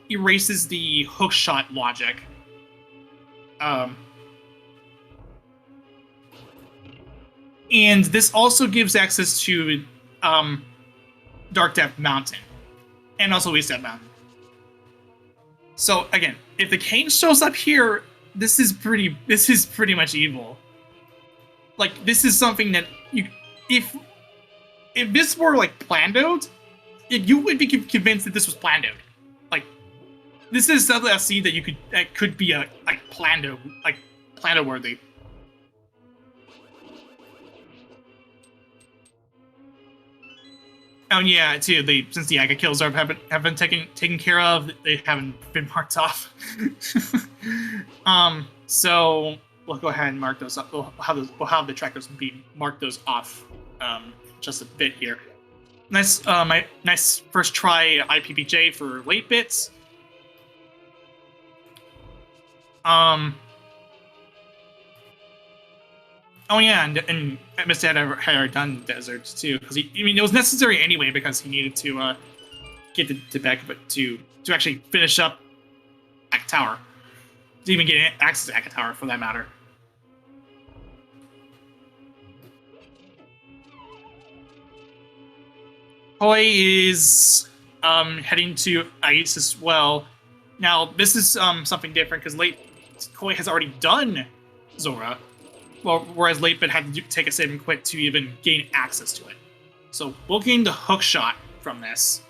erases the hookshot logic. And this also gives access to Dark Depth Mountain, and also East Depth Mountain. So again, if the cane shows up here, this is pretty much evil. Like, this is something that if this were like planned out, you would be convinced that this was planned out. Like, this is something I see that could be a planned out worthy. Oh yeah, too. Since the Aga kills have been taken care of, they haven't been marked off. So we'll go ahead and mark those up. We'll have the trackers mark those off just a bit here. Nice, my nice first try IPPJ for late bits. Oh yeah, and Mr. had already done deserts too, because it was necessary anyway because he needed to get to back to actually finish up Aga Tower, to even get access to Aga Tower for that matter. Koi is heading to Ice as well. Now this is something different because Koi has already done Zora. Well, whereas Late Bit had to take a save and quit to even gain access to it. So we'll gain the hook shot from this.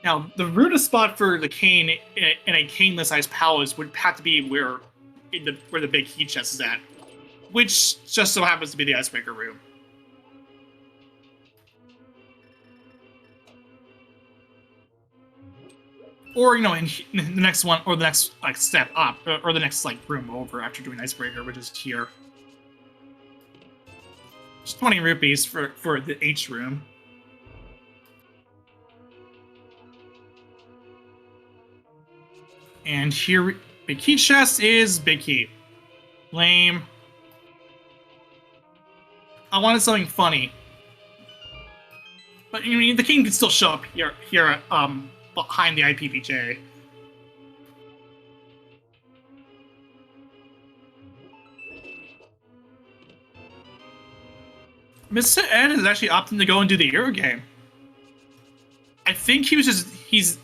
Now, the rudest spot for the cane in a caneless Ice Palace would have to be where the big heat chest is at, which just so happens to be the Icebreaker room. Or, in the next one, or the next step up, or the next room over after doing Icebreaker, which is here. Just 20 rupees for the H room. And here, big key chest is big key. Lame. I wanted something funny, but the king can still show up here behind the IPPJ. Mr. Ed is actually opting to go and do the Euro game. I think he's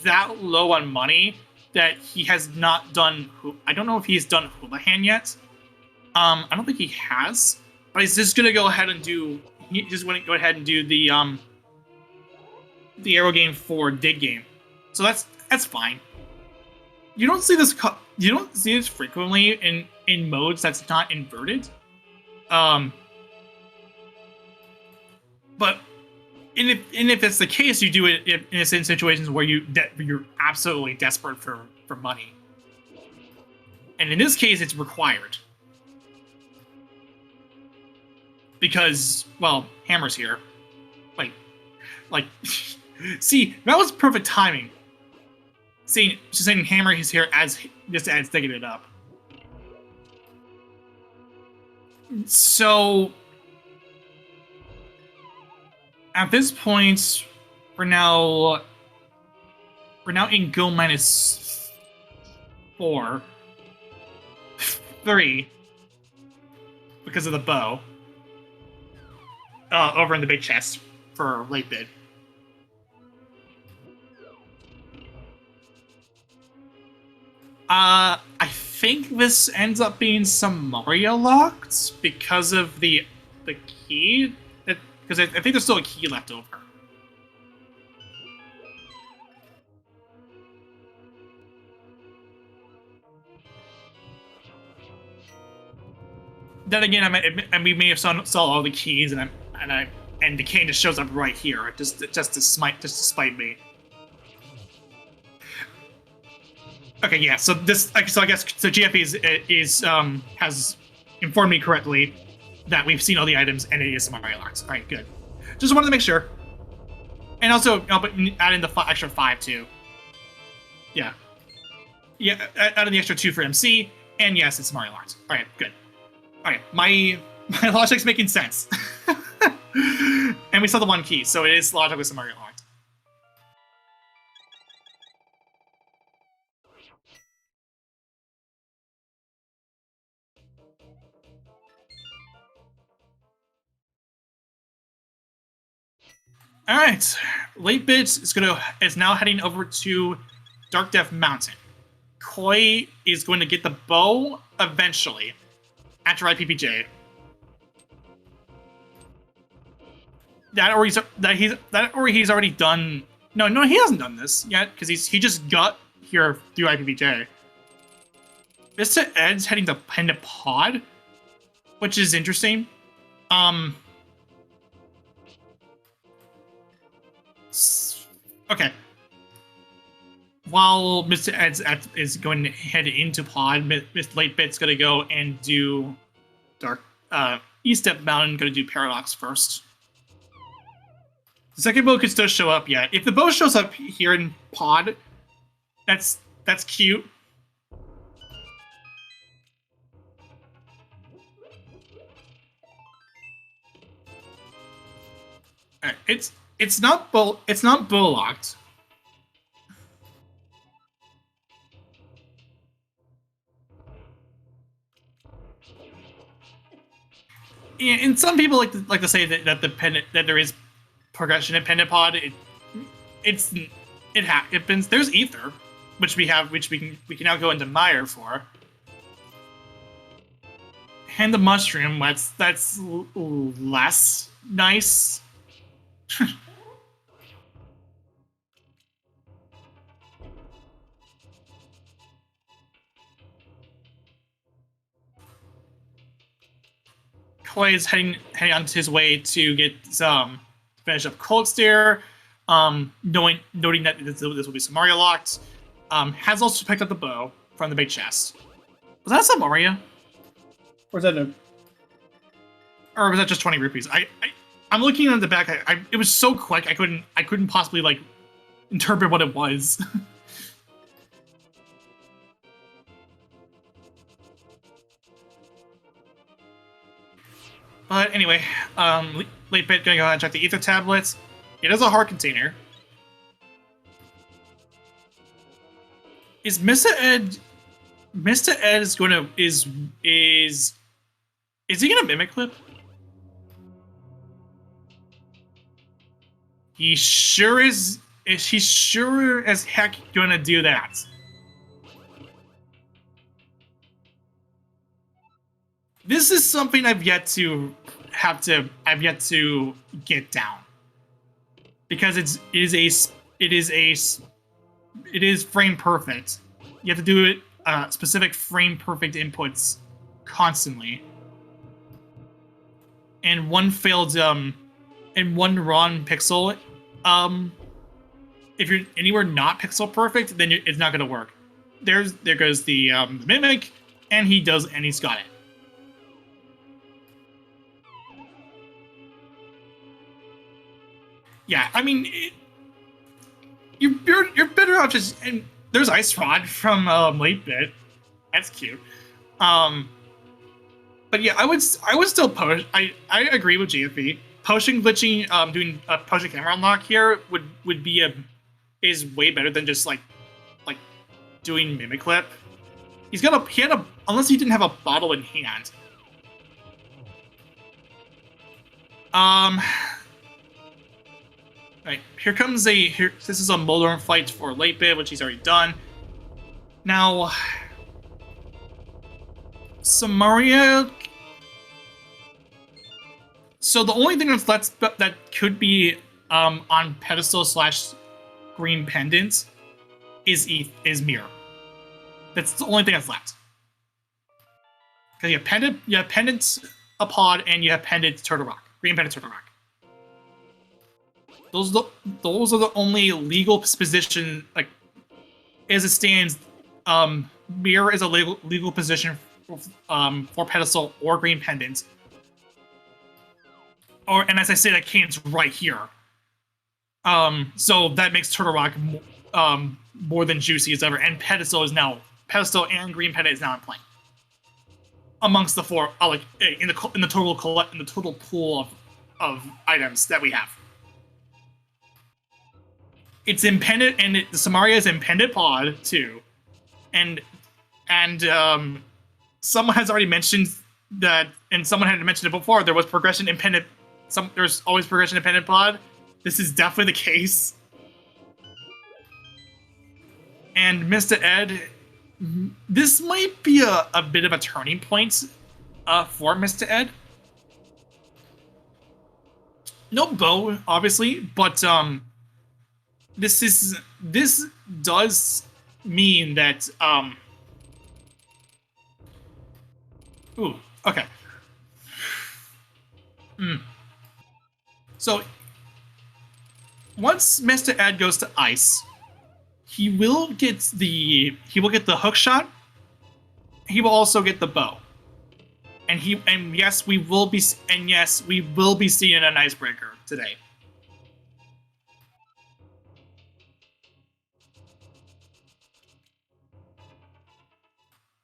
that low on money that he has not done. I don't know if he's done Houlihan yet. I don't think he has, but he's just gonna go ahead and do. He just want to go ahead and do the Aero game for Dig game. So that's fine. You don't see this frequently in modes that's not inverted. But if it's the case, you do it in situations where you're absolutely desperate for money. And in this case, it's required. Because, well, Hammer's here. Like, see, that was perfect timing. Saying Hammer is here as digging it up. So at this point, we're now in go -4, 3 because of the bow. Over in the big chest for late bid. I think this ends up being Samaria locked because of the key. Because I think there's still a key left over. Then again, we may have saw all the keys, and the cane just shows up right here, just to spite me. Okay, yeah. So I guess GF has informed me correctly that we've seen all the items and it is Samaria locked. All right, good. Just wanted to make sure. And also, add in the extra 5 too. Yeah. Add in the extra 2 for MC, and yes, it's Samaria locked. All right, good. All right, my logic's making sense. And we saw the 1 key, so it is logically Samaria locked. All right, Late Bit is now heading over to Dark Death Mountain. Koi is going to get the bow eventually after IPPJ. That or he's already done. No, he hasn't done this yet because he just got here through IPPJ. Mr. Ed's heading to Pendant Pod, which is interesting. Okay. While Mr. Ed's is going to head into Pod, Miss Late Bit's going to go and do East Step Mountain, going to do Paradox first. The second bow could still show up yet. If the bow shows up here in Pod, that's cute. All right, it's not bow locked. And some people like to say that there is progression in Pendant Pod. It happens. There's Ether, which we can now go into Mire for. And the Mushroom, that's less nice. Koi is heading on his way to get finish up Cold Stare, noting that this will be Samaria locked. Has also picked up the bow from the big chest. Was that Samaria? Or was that or was that just 20 rupees? I'm looking at the back. It was so quick I couldn't possibly interpret what it was. But anyway, Late Bit gonna go ahead and check the Ether tablets. It is a heart container. Is Mr. Ed is he gonna mimic clip? He sure is. He's sure as heck gonna do that. This is something I've yet to get down, because it is frame perfect. You have to do it specific frame perfect inputs constantly, and one failed and one wrong pixel. If you're anywhere not pixel perfect, then it's not going to work. There goes the mimic, and he's got it. Yeah, I mean, you're better off just. And there's Ice Rod from Late Bit. That's cute. But yeah, I would still post. I agree with GFB. Potion glitching, doing a potion camera unlock here would be is way better than just like doing mimic clip. He had a unless he didn't have a bottle in hand. Right, this is a Moldorm fight for Late Bit, which he's already done. Now, Samaria. So the only thing that's left that could be on pedestal / green pendant is mirror. That's the only thing that's left. Because you have pendant a pod, and you have pendant Turtle Rock, green pendant Turtle Rock. Those are the only legal position, as it stands. Mirror is a legal position for pedestal or green pendant. And as I say, that Kane's right here. So that makes Turtle Rock more than juicy as ever, and pedestal and green pendant is now in play amongst the four, in the total pool of items that we have. It's in pendant, and the Samaria is in pendant pod too, and someone has already mentioned that, and someone had mentioned it before. There was progression in pendant. There's always progression in pendant pod. This is definitely the case. And Mr. Ed, this might be a bit of a turning point for Mr. Ed. No bow, obviously, but this does mean that ooh, okay. So once Mr. Ed goes to ice, he will get the hook shot. He will also get the bow. And yes, we will be seeing an icebreaker today.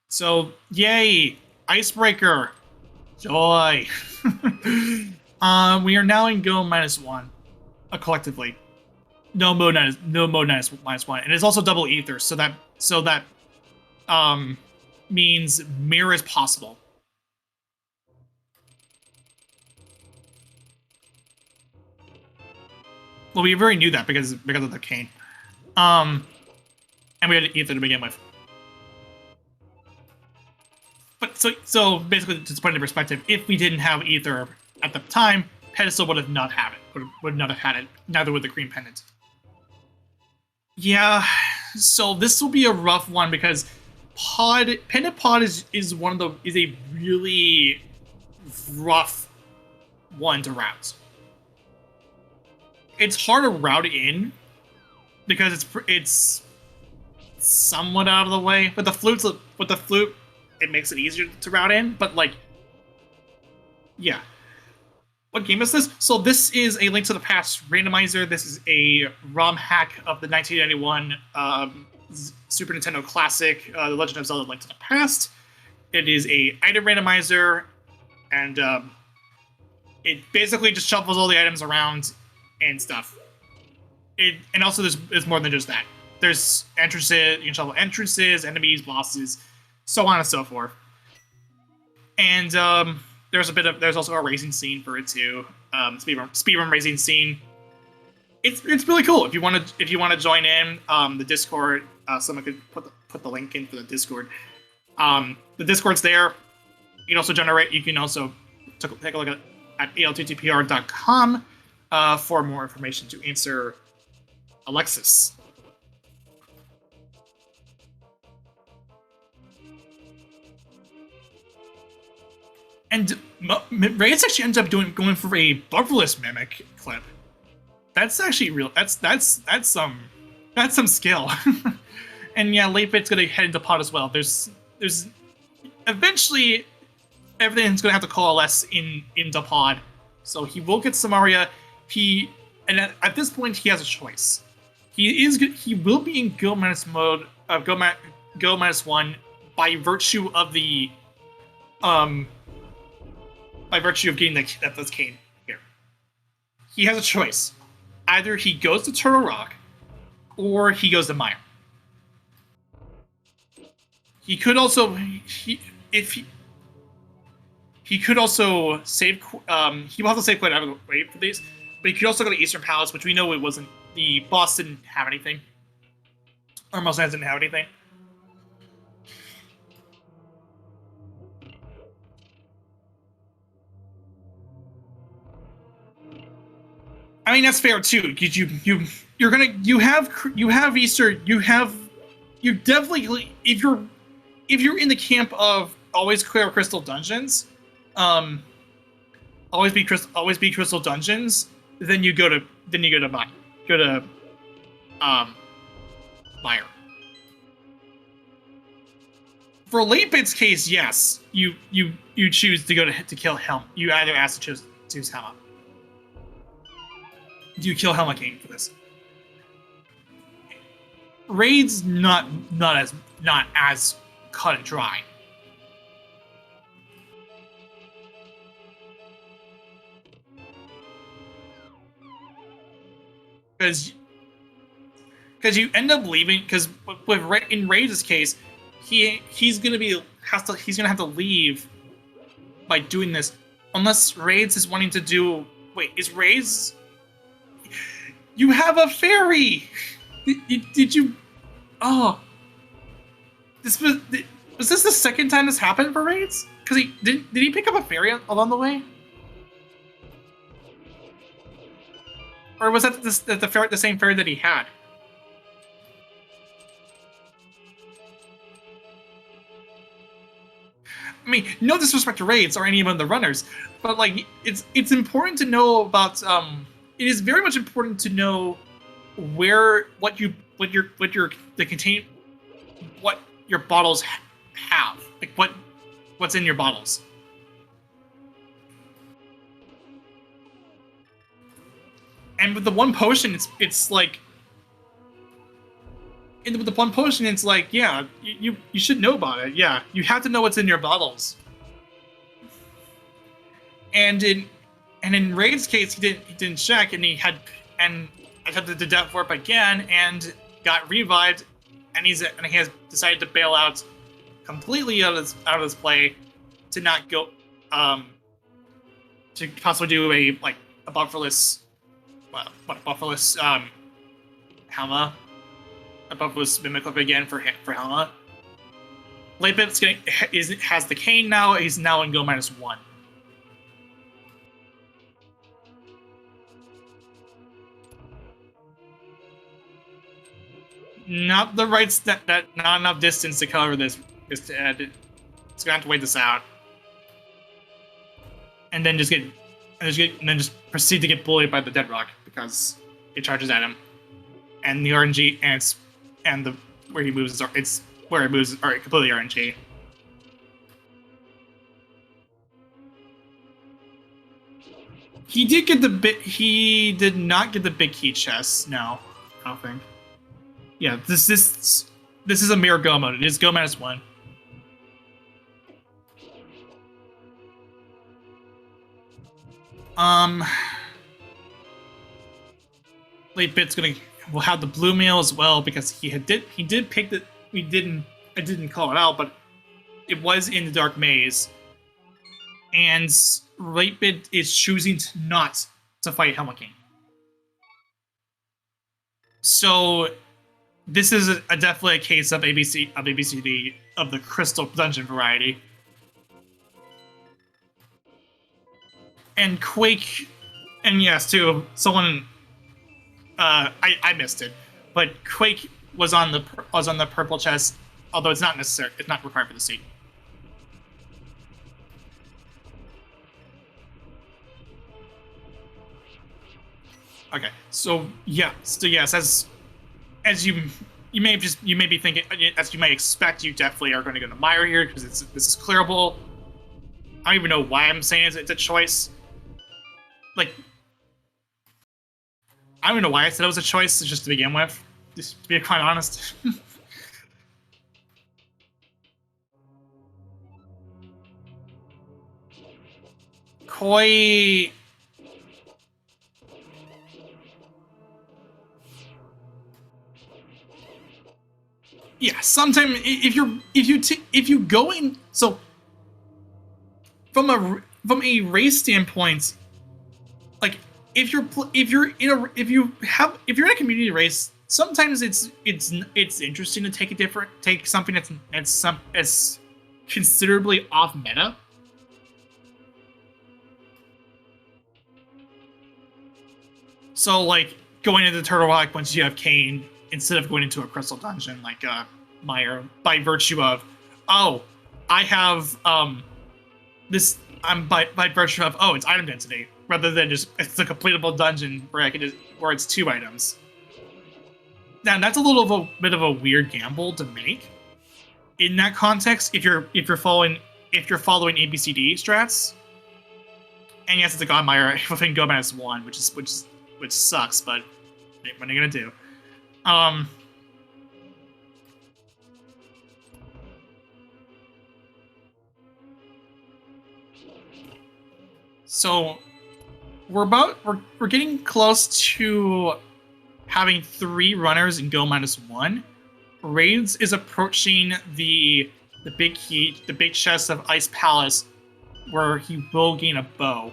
So, yay, icebreaker, joy. We are now in go -1, collectively. No mode -1, and it's also double ether, so that means mirror is possible. Well, we already knew that because of the cane. And we had ether to begin with. But so basically, to put it in perspective, if we didn't have ether at the time, pedestal would not have had it. Neither would the green pendant. Yeah, so this will be a rough one because pendant pod is a really rough one to route. It's hard to route in because it's somewhat out of the way. With the flute, it makes it easier to route in. But like, yeah. What game is this? So this is a Link to the Past randomizer. This is a ROM hack of the 1991 Super Nintendo classic, The Legend of Zelda: Link to the Past. It is a item randomizer, and it basically just shuffles all the items around and stuff. And also there's more than just that. There's entrances, you can shuffle entrances, enemies, bosses, so on and so forth. And there's also a racing scene for it too. Speedrun racing scene. It's really cool. If you want to join in the Discord, someone could put the link in for the Discord. The Discord's there. You can also take a look at ALTTPR.com for more information to answer Alexis. And Reyes actually ends up going for a Barbarous Mimic clip. That's actually real. That's some skill. And yeah, late bit's gonna head into pod as well. There's eventually everything's gonna have to coalesce into pod. So he will get Samaria. At this point he has a choice. He will be in go minus mode of go -1 by virtue of the by virtue of getting that cane here. He has a choice. Either he goes to Turtle Rock or he goes to Mire. He could also he could also save he will have to save quite a bit for these, but he could also go to Eastern Palace, which we know it wasn't, the boss didn't have anything. Or most lands didn't have anything. I mean, that's fair too, because you have Easter, you definitely, if you're in the camp of always clear crystal dungeons, always be crystal dungeons, then you go to Mire. For late bit's case, yes, you choose to go to kill Helm. You either ask to choose Helma. Do you kill Helma King for this? Raid's not as cut and dry. Because you end up leaving, because in Raid's case, he's gonna have to leave by doing this, unless Raids is wanting to do. Wait, is Raids? You have a fairy! Did you... Oh. Was this the second time this happened for raids? Because did he pick up a fairy along the way? Or was that the same fairy that he had? I mean, no disrespect to raids or any of the runners, but like it's important to know about. It is very much important to know what your bottles have, like what's in your bottles. And with the one potion, it's like. And with the one potion, it's like, yeah, you should know about it. Yeah, you have to know what's in your bottles. And in Raid's case, he didn't check, and he attempted to death warp again and got revived, and he has decided to bail out completely out of his play to not go to possibly do a bufferless Helma. A bufferless Mimiclip again for Helma. Latebit's has the cane now. He's now in go -1. Not the right not enough distance to cover this. It's gonna have to wait this out, and then just proceed to get bullied by the Dead Rock because it charges at him, and the RNG where he moves are completely RNG. He did not get the big key chest. No, I don't think. Yeah, this is a mere go mode. It is go -1. Late Bit's will have the blue mail as well because he did pick that I didn't call it out, but it was in the Dark Maze, and Late Bit is choosing not to fight Helma King. So this is definitely a case of ABCD of the Crystal Dungeon variety. And Quake, and yes, too, someone I missed it, but Quake was on the purple chest, although it's not necessary. It's not required for the seat. Okay, so yes, as you may be thinking, as you may expect, you definitely are going to go to Mire here because this is clearable. I don't even know why I'm saying it's a choice. Like, I don't know why I said it was a choice just to begin with. Just to be quite honest. Koi. Yeah, sometimes if you go in, so from a race standpoint, like if you're in a community race, sometimes it's interesting to take something that's considerably off meta. So like going into Turtle Rock once you have Kane instead of going into a crystal dungeon like Mire, by virtue of, oh, I have this. I'm by virtue of, oh, it's item density, rather than just it's a completable dungeon where where it's 2 items. Now that's a little bit of a weird gamble to make. In that context, if you're following ABCD strats, and yes, it's a God Mire within Go -1, which sucks, but what are you gonna do? So we're getting close to having 3 runners in Go -1. Raids is approaching the big chest of Ice Palace, where he will gain a bow.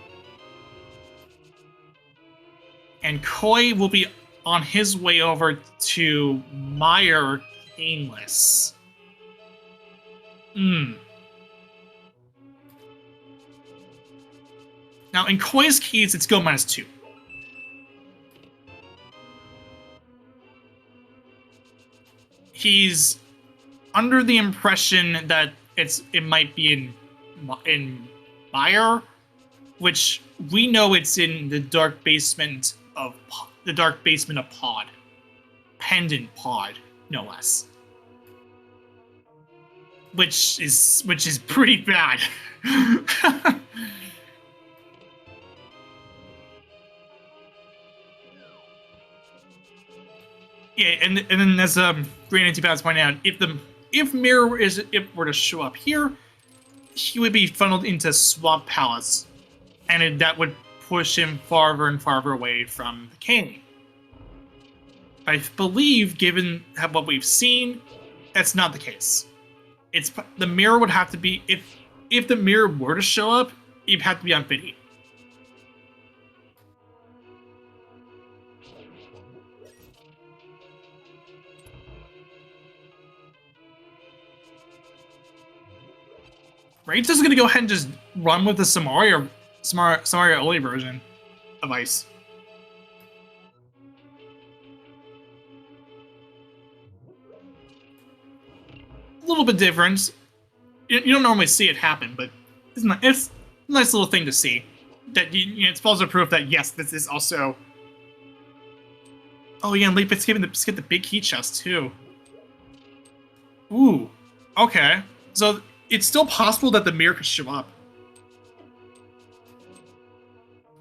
And Koi will be on his way over to Meyer Painless. Now, in Koi's case, it's go -2. He's under the impression that it might be in Meyer, which we know it's in the dark basement of Pod, pendant Pod, no less. Which is pretty bad. Yeah, and then as Green Anti-Pads pointed out, if Mirror were to show up here, he would be funneled into Swamp Palace, and that would push him farther and farther away from the canyon. I believe, given what we've seen, that's not the case. The mirror would have to be, if the mirror were to show up, it'd have to be on Biddy. Raids is gonna go ahead and just run with the Samaria early version of Ice. A little bit different. You don't normally see it happen, but it's a nice little thing to see. That it's also proof that yes, this is also. Oh yeah, and Leap it's get the big key chest too. Ooh, okay. So it's still possible that the mirror could show up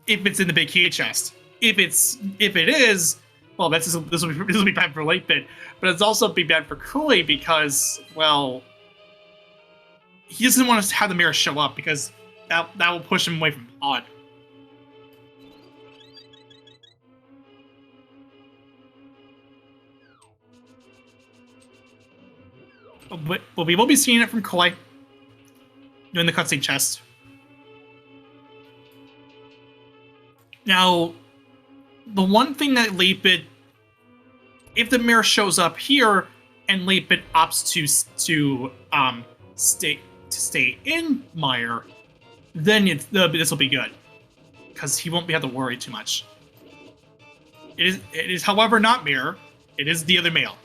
if it's in the big key chest. If it is, well, this will be bad for Late Bit, but it's also be bad for Koi because, well, he doesn't want to have the mirror show up because that will push him away from Pod. But we will be seeing it from Koi doing the cutscene chest. Now, the one thing that Late Bit, if the mirror shows up here and Late Bit opts to stay in Meyer, then this will be good because he won't have to worry too much. It is, however, not mirror. It is the other male.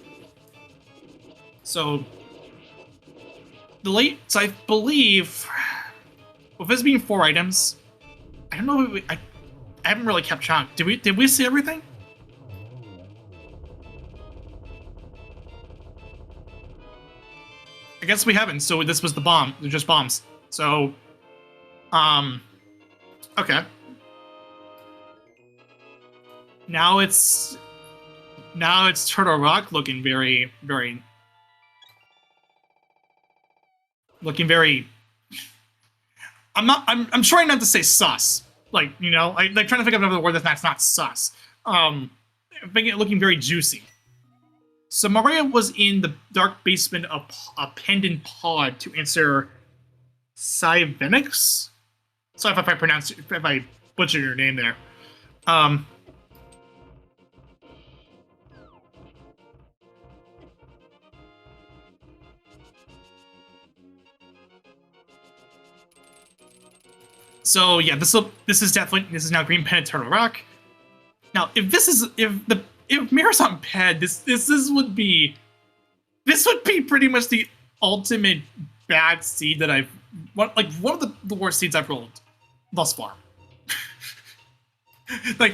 So I believe, with this being 4 items, I don't know. I haven't really kept track. Did we see everything? I guess we haven't. So this was the bomb. They're just bombs. So, okay. Now it's Turtle Rock looking very, very. I'm trying not to say sus. Like, I'm trying to think of another word that's not sus. Looking very juicy. So Maria was in the dark basement of a pendant Pod to answer Cyvenix. Sorry if I butchered your name there. So yeah, this is now Green Pendant Turtle Rock. Now, if Mirror's on Ped, this would be pretty much the ultimate bad seed that one of the worst seeds I've rolled thus far.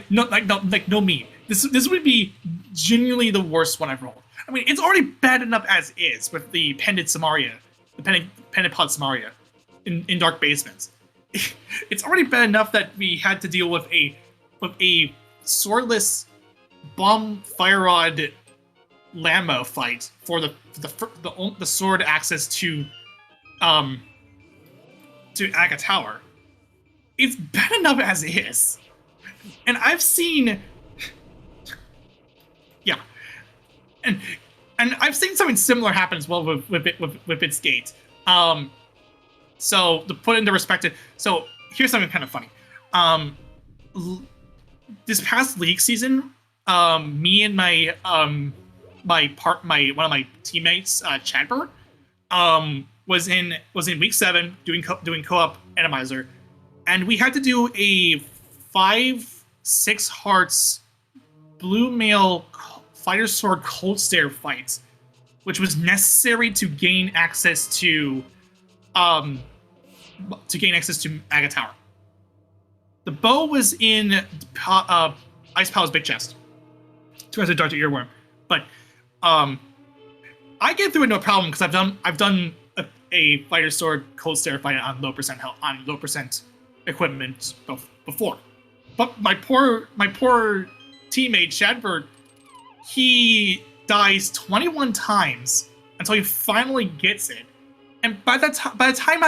no meme. This would be genuinely the worst one I've rolled. I mean, it's already bad enough as is with the pendant Samaria, the pendant Pod Samaria in dark basements. It's already bad enough that we had to deal with a swordless bomb fire rod Lambo fight for the sword access to Aga Tower. It's bad enough as is, and I've seen, yeah, and I've seen something similar happen as well with its gate. So to put into perspective, here's something kind of funny. This past league season, me and my one of my teammates, Chadbert, was in week 7 doing co-op randomizer, and we had to do a 5-6 hearts blue male fighter sword cold stare fight, which was necessary to gain access to Aga Tower. The bow was in Ice Powell's big chest. To answer Dr. Earworm, but I get through it no problem because I've done a fighter sword cold stare fight on low percent health, on low percent equipment before. But my poor teammate Chadbert, he dies 21 times until he finally gets it, and by the time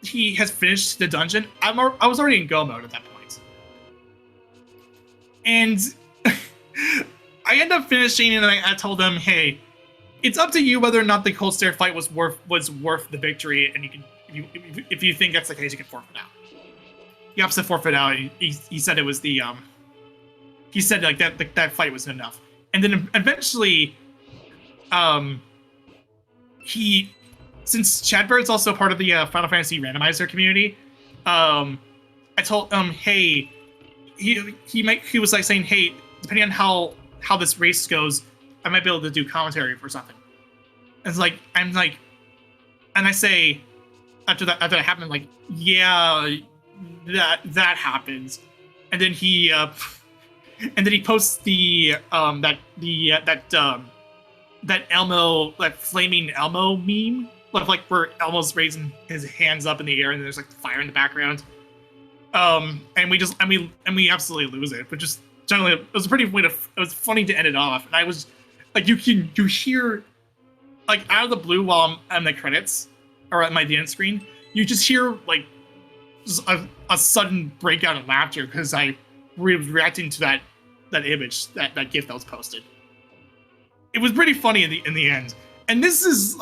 he has finished the dungeon, I was already in go mode at that point, and I end up finishing, and I told them, "Hey, it's up to you whether or not the cold stare fight was worth the victory, and you can, if you think that's the case, you can forfeit out." He opted to forfeit out. He said it was the he said like that fight wasn't enough, and then eventually, since Chadbird's also part of the Final Fantasy randomizer community, I told him, "Hey," he was like saying, "Hey, depending on how this race goes, I might be able to do commentary for something." And it's like, and I say after that happened, like, "Yeah, that happens," and then he posts that Elmo, that flaming Elmo meme, like where Elmo's raising his hands up in the air and there's like fire in the background. And we absolutely lose it, but just generally it was a pretty way to, it was funny to end it off. And I was like, you hear like out of the blue while I'm in the credits or at my end screen, you just hear like a sudden breakout of laughter because I was reacting to that image, that GIF that was posted. It was pretty funny in the end. And this is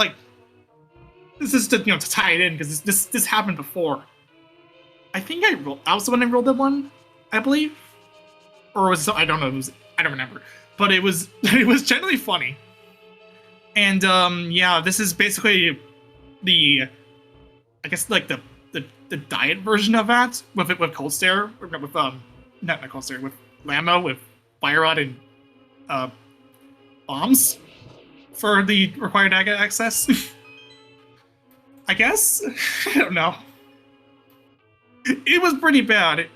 to, to tie it in, because this happened before. I think I was the one that rolled that one, I believe, or was I don't know. I don't remember, but it was generally funny. And yeah, this is basically I guess like the diet version of that with Cold Stare, or with not Cold Stare, with Lamo, with Fire Rod and bombs for the required access. I guess. I don't know. It was pretty bad,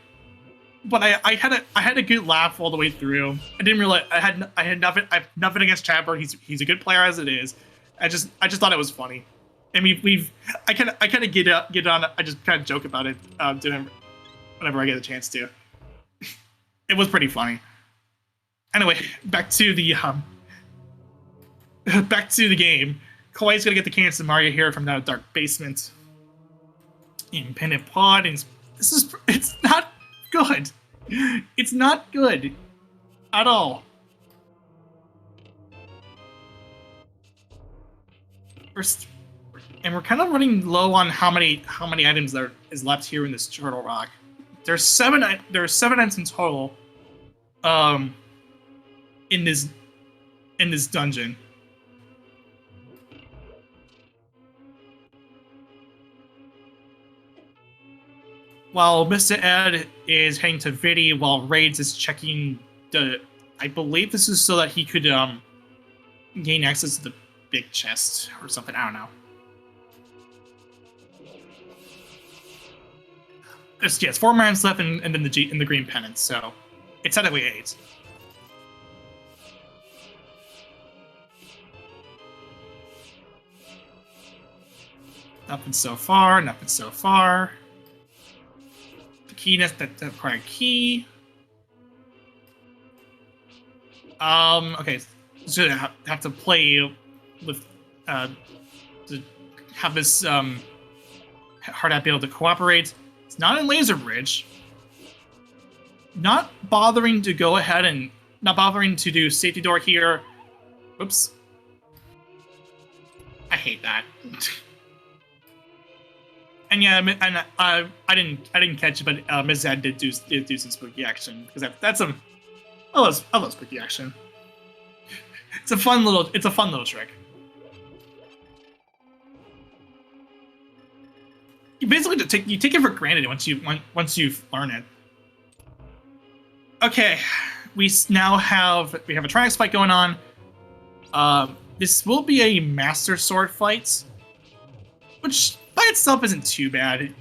but I had a good laugh all the way through. I didn't realize I had nothing against Chadbert. He's a good player as it is. I just thought it was funny, and I kind of get on. I just kind of joke about it to him whenever I get a chance to. It was pretty funny. Anyway, back to the game. Kawaii's gonna get the cans to Mario here from that dark basement in Pendant Pod, and it's not good. It's not good at all. And we're kind of running low on how many items there is left here in this Turtle Rock. There's 7 items in total in this dungeon. While Mr. Ed is heading to Vidi, while Raids is checking I believe this is so that he could gain access to the big chest or something. I don't know. It's 4 rounds left, and then the green pendant, so it's technically 8. Nothing so far. Nothing so far. The key that required key. Okay, so I have to play with to have this hard app be able to cooperate. It's not in Laser Bridge. Not bothering to go ahead and not bothering to do safety door here. Oops. I hate that. And yeah, and I didn't catch it, but Ms. Zed did do some spooky action, because that's some I love Squeaky action. It's a fun little trick. You basically take it for granted once you learn it. Okay, we now have a Triax fight going on. This will be a Master Sword fight, which by itself isn't too bad.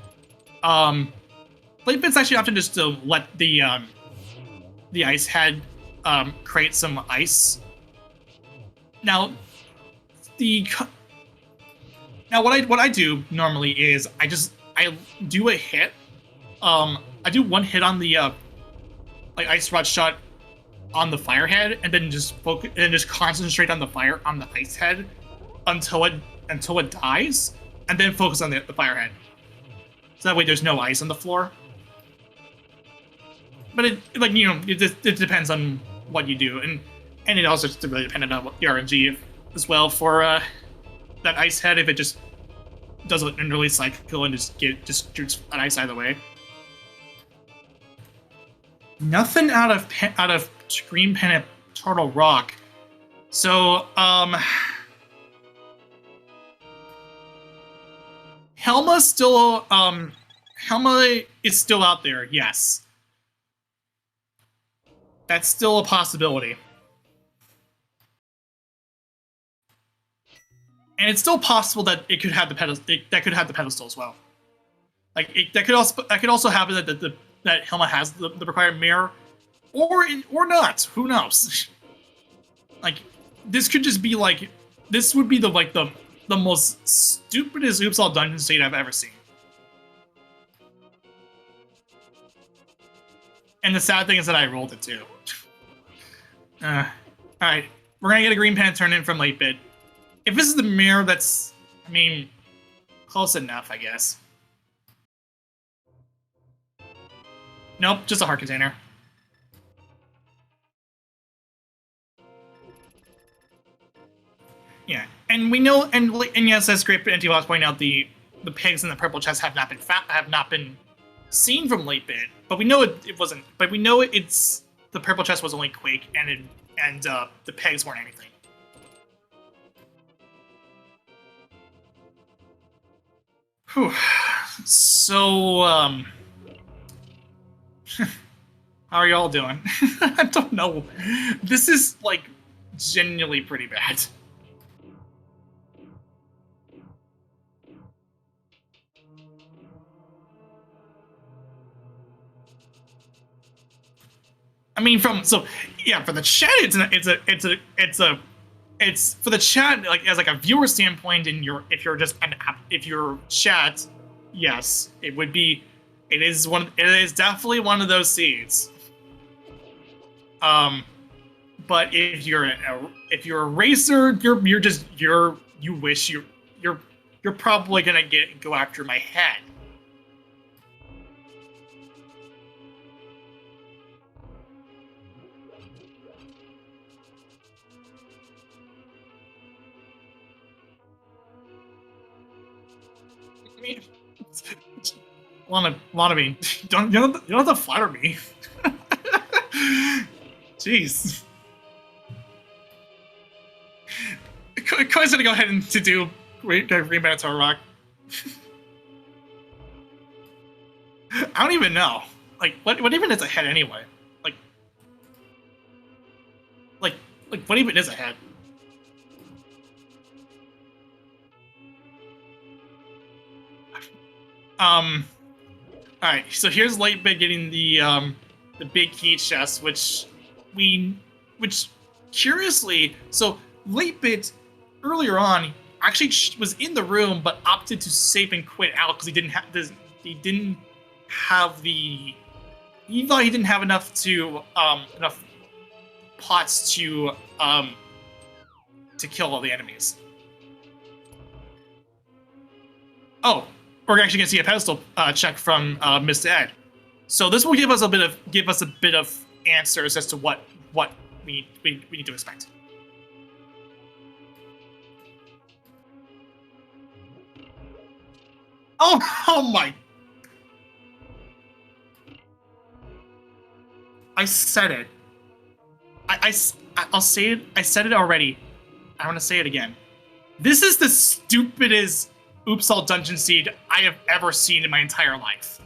Blade Bit's actually often just to let the ice head create some ice. Now, what I do normally is I do a hit. I do one hit on the like Ice Rod shot on the fire head, and then just focus and just concentrate on the ice head until it dies, and then focus on the fire head. So that way there's no ice on the floor. But it depends on what you do, and it also just really dependent on the RNG as well for that ice head. If it just does an early cycle and just shoots an ice either way. Nothing out of Green Pendant Turtle Rock. So Helma is still out there. Yes. That's still a possibility. And it's still possible that it could have the pedestal as well. Like that could also happen that Helma has the required mirror, or not. Who knows? Like this could just be like this would be the most stupidest Oops All Dungeon state I've ever seen. And the sad thing is that I rolled it too. Alright, we're gonna get a Green Pendant turn in from Late Bit. If this is the mirror, that's, I mean, close enough, I guess. Nope, just a heart container. Yeah, and we know, and yes, that's great. But NT was pointing out the pigs in the purple chest have not been seen from Late Bit, but we know it wasn't. But we know it's the purple chest was only Quake, and the pegs weren't anything. Whew. So, how are y'all doing? I don't know. This is, like, genuinely pretty bad. I mean, for the chat, it's for the chat, like as like a viewer standpoint, and if you're chat, yes, it would be. It is definitely one of those seeds. But if you're a racer, you're probably gonna go after my head. I mean, wanna be. You don't have to flatter me. Jeez. Koi's gonna go ahead and do Green Pendant Turtle Rock. I don't even know. Like, what even is ahead anyway? Like, what even is ahead? Alright, so here's Late Bit getting the big key chest, which curiously, so Late Bit earlier on actually was in the room but opted to save and quit out because he thought he didn't have enough pots to kill all the enemies. Oh, we're actually gonna see a pedestal check from Mr. Ed. So this will give us a bit of answers as to what we need to expect. Oh my! I said it. I'll say it. I said it already. I want to say it again. This is the stupidest Oops All Dungeon Seed I have ever seen in my entire life.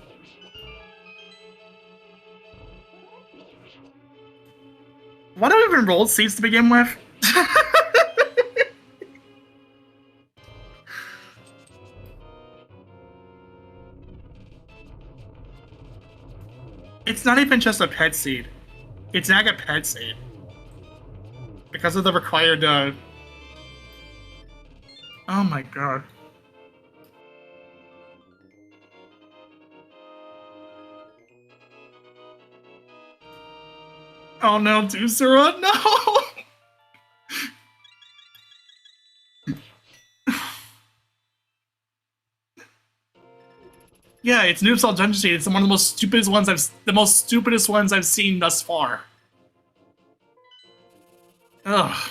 Why do I even roll seeds to begin with? It's not even just a pet seed. It's an Aga pet seed. Because of the required, Oh my god. Oh no, Dusera, no! Yeah, it's Oops All Dungeon Seed. It's one of the most stupidest ones I've seen thus far. Ugh.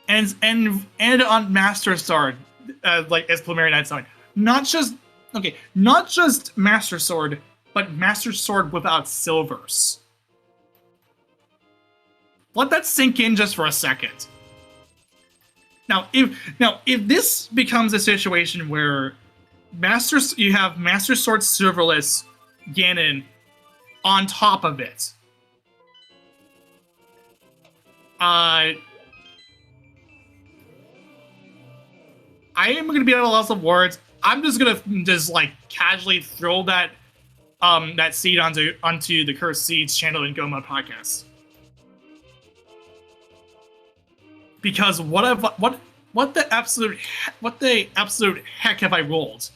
And on Master Sword, like as preliminary night song, not just Master Sword, but Master Sword without silvers. Let that sink in just for a second. Now, if this becomes a situation where you have Master Sword silverless Ganon on top of it, I am going to be at a loss of words. I'm just going to like casually throw that that seed onto the Cursed Seeds channel in Go Mode podcast. Because what the absolute heck have I rolled?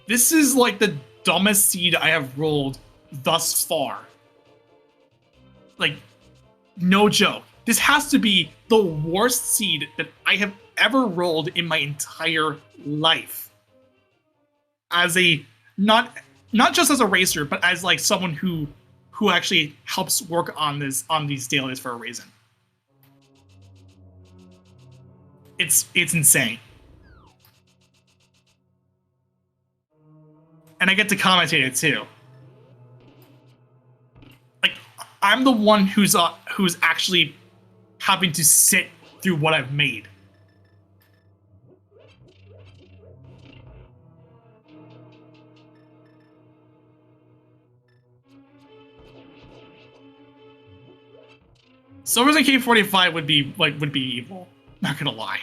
This is like the dumbest seed I have rolled thus far. Like, no joke. This has to be the worst seed that I have ever rolled in my entire life. As a not just as a racer, but as like someone who actually helps work on these dailies for a reason. It's insane. And I get to commentate it too. Like, I'm the one who's actually having to sit through what I've made. Silvers in K45 would be evil. Not gonna lie.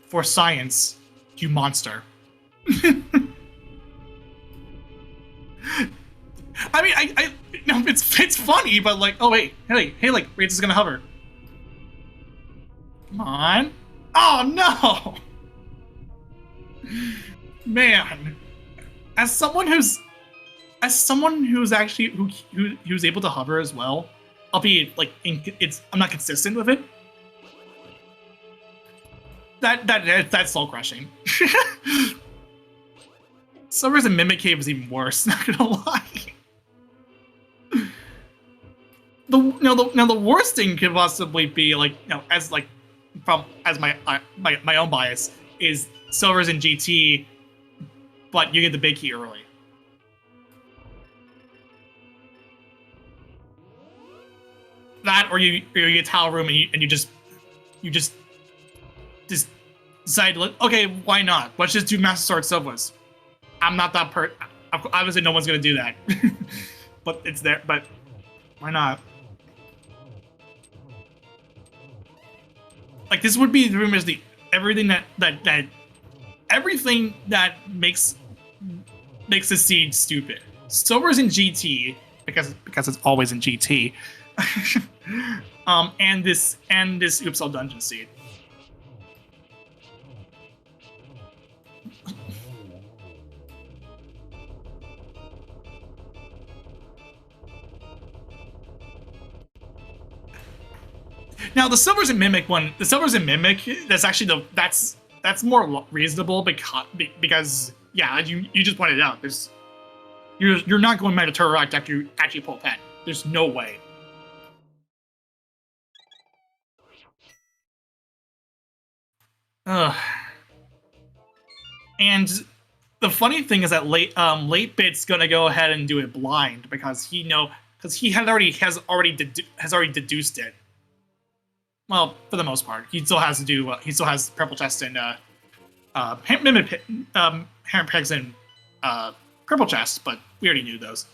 For science, you monster. I mean, I no, it's funny, but like, oh wait, hey, like, Rage is gonna hover. Come on. Oh no! Man, as someone who's actually who's able to hover as well, albeit like I'm not consistent with it. That's soul crushing. Silvers in Mimic Cave is even worse. Not gonna lie. The worst thing could possibly be like, as my own bias is Silvers in GT, but you get the big key early. That, or you get Towel Room and you just decide, okay, why not? Let's just do Master Sword Silvers. I'm not that obviously no one's gonna do that. But it's there, but why not? Like, this would be pretty much everything that makes the seed stupid. Silver's in GT because it's always in GT. And this Oops All Dungeon Seed. Now the Silvers and Mimic one, that's actually that's more reasonable because yeah, you just pointed out, you're not going back to Turok after you actually pull pen. There's no way. And The funny thing is that late bit's gonna go ahead and do it blind because he has already deduced it. Well, for the most part, he still has to do. He still has purple chest and hammer pegs and purple chest, but we already knew those.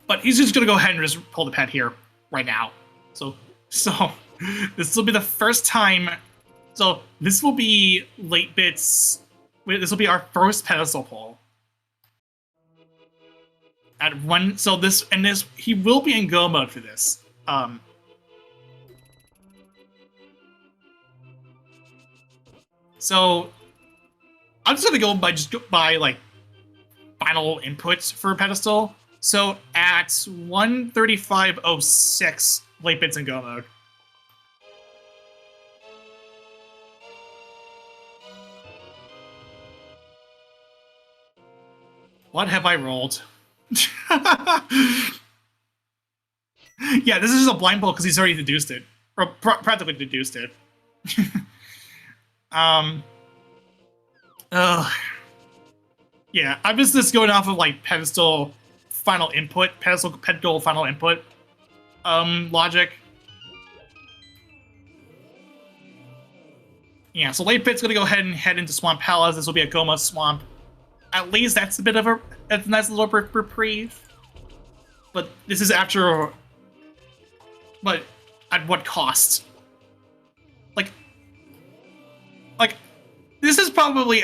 But he's just gonna go ahead and just pull the pet here right now. So this will be the first time. So this will be late bits. This will be our first pedestal pull. At one, so this he will be in go mode for this. So I'm just gonna go by like final inputs for pedestal. So at 1:35:06, late bits in go mode. What have I rolled? Yeah, this is just a blind pull because he's already deduced it, or practically deduced it. Yeah, I'm just going off of like pedestal final input, pedestal final input, logic. Yeah, so late bit's gonna go ahead and head into Swamp Palace. This will be a Goma Swamp. At least that's a bit of a nice little reprieve. But this is after. But at what cost? Like this is probably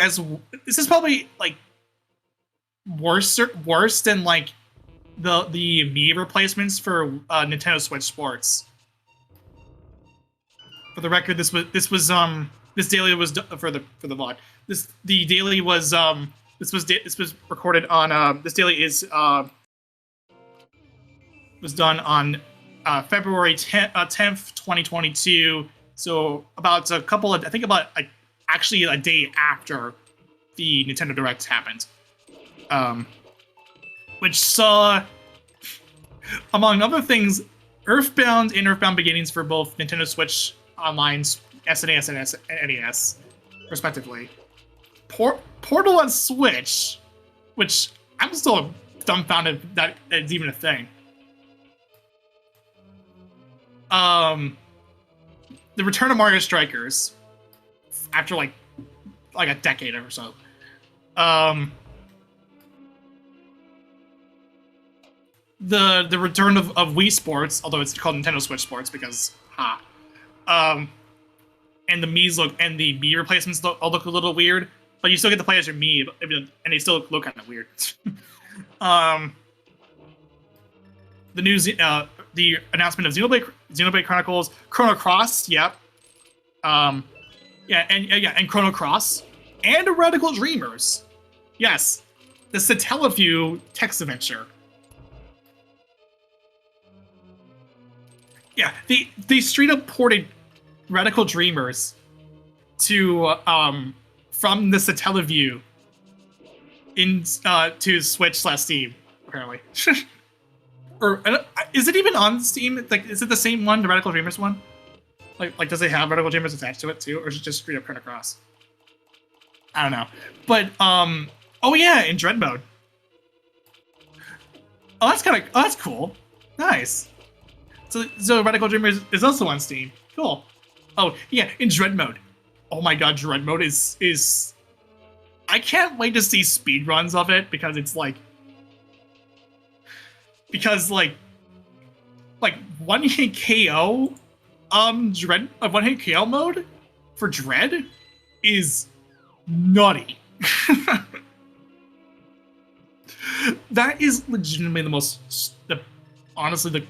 like worse than like the Mii replacements for Nintendo Switch Sports. For the record, this daily was for the VOD. This was recorded on this daily was done on February 10th, 2022. So about a couple of, I think about actually a day after the Nintendo Direct happened. Which saw, among other things, Earthbound and Earthbound Beginnings for both Nintendo Switch Online, SNES, and NES, respectively. Portal on Switch, which I'm still dumbfounded that it's even a thing. The Return of Mario Strikers, after like a decade or so. The return of Wii Sports, although it's called Nintendo Switch Sports because and the Mii replacements all look a little weird, but you still get to play as your Mii, and they still look kind of weird. The announcement of Xenoblade Chronicles, Chrono Cross, yep. And Chrono Cross, and Radical Dreamers. Yes, the Satellaview text adventure. Yeah, they straight up ported Radical Dreamers to from the Satellaview to Switch/Steam, apparently. Or is it even on Steam? Like, is it the same one, the Radical Dreamers one? Like, does it have Radical Dreamers attached to it too, or is it just straight up Chrono Cross? I don't know. But oh yeah, in Dread mode. Oh, that's cool. Nice. So Radical Dreamers is also on Steam. Cool. Oh yeah, in Dread mode. Oh my god, Dread mode is. I can't wait to see speedruns of it because it's like. Because like one hit KO, Dread one hit KO mode for Dread is nutty. That is legitimately honestly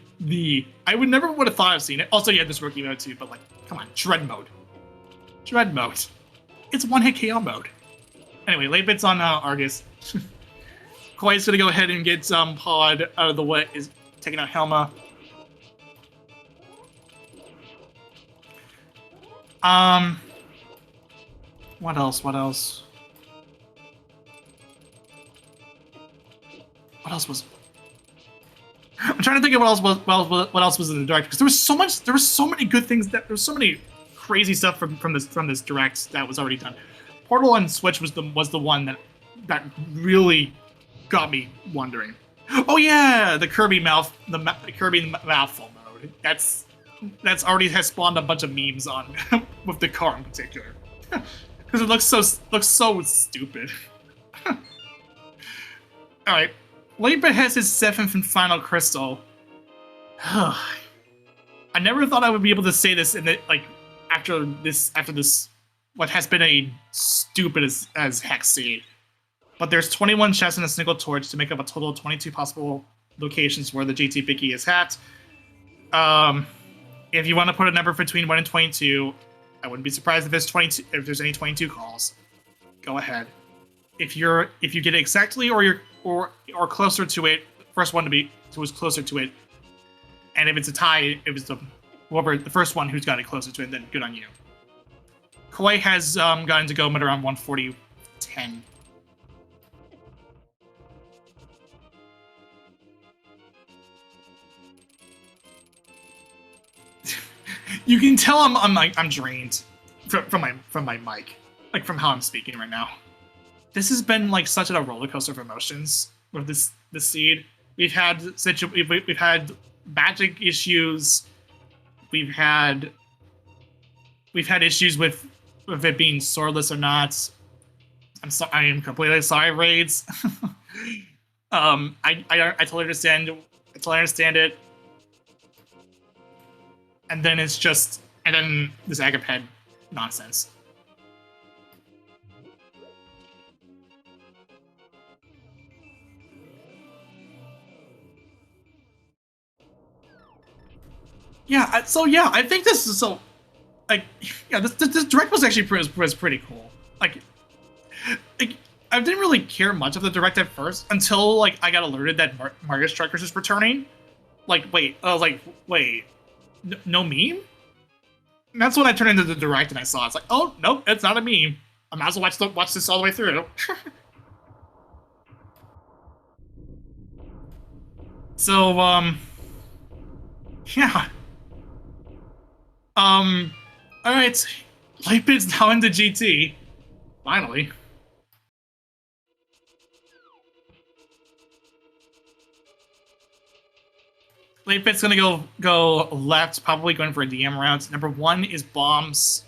I would never would have thought I've seen it. Also, you had this rookie mode too, but like, come on, Dread mode. It's one hit KO mode. Anyway, late bits on Argus. Koi's gonna go ahead and get Pod out of the way. Is taking out Helma. What else? What else was? I'm trying to think of what else was in the direct, because there was so many good things, there was so many crazy stuff from this direct that was already done. Portal on Switch was the one that really got me wondering. Oh yeah, the Kirby Kirby mouthful mode. That's already has spawned a bunch of memes on with the car in particular because it looks so stupid. All right, Leipa has his 7th and final crystal. I never thought I would be able to say this in the, like after this what has been a stupid as heck seed. But there's 21 chests and a single torch to make up a total of 22 possible locations where the GT Biggie is at. If you want to put a number between 1 and 22, I wouldn't be surprised if there's any 22 calls. Go ahead. If you get it exactly or closer to it, first one who's closer to it. And if it's a tie, if it's the first one who's got it closer to it, then good on you. Koi has gotten to go at around 140.10. You can tell I'm drained from my mic, like from how I'm speaking right now. This has been like such a roller coaster of emotions with this seed. We've had magic issues. We've had issues with it being swordless or not. I am completely sorry, Raids. I totally understand. I totally understand it. And then it's just, and then this Agaped nonsense. Yeah, so yeah, I think this is so, like, yeah, this direct was actually pretty cool. Like, I didn't really care much of the direct at first until like I got alerted that Mario Strikers is returning. Like, wait, I was like, wait, no meme? And that's when I turned into the direct and I saw it. It's like, oh nope, it's not a meme. I might as well watch this all the way through. So yeah. Alright. Lightbit's now into GT. Finally. Lightbit's gonna go left, probably going for a DM route. Number 1 is bombs.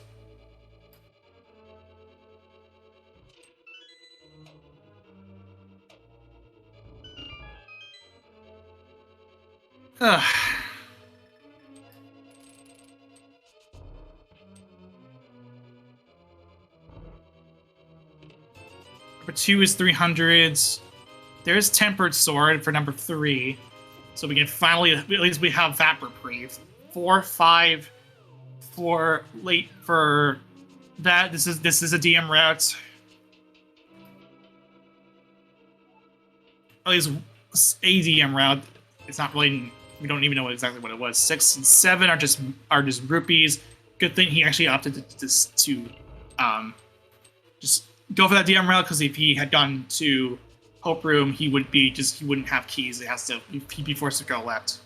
Number 2 is 300s. There's Tempered Sword for number 3. So we can finally, at least we have that reprieve. 4, 5, for late for that. This is a DM route. At least a DM route. It's not really. We don't even know exactly what it was. 6 and 7 are just rupees. Good thing he actually opted to just go for that DM route, because if he had gone to Hope Room, he wouldn't have keys. He'd be forced to go left,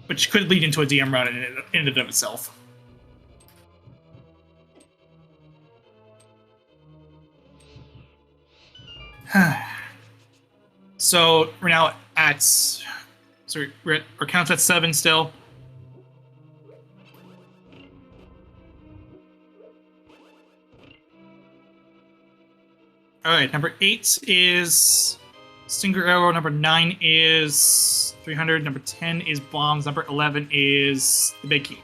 which could lead into a DM route in and of itself. So we're now at, our count's at 7 still. All right, number 8 is Stinger Arrow. Number 9 is 300. Number 10 is Bombs. Number 11 is the Big Key.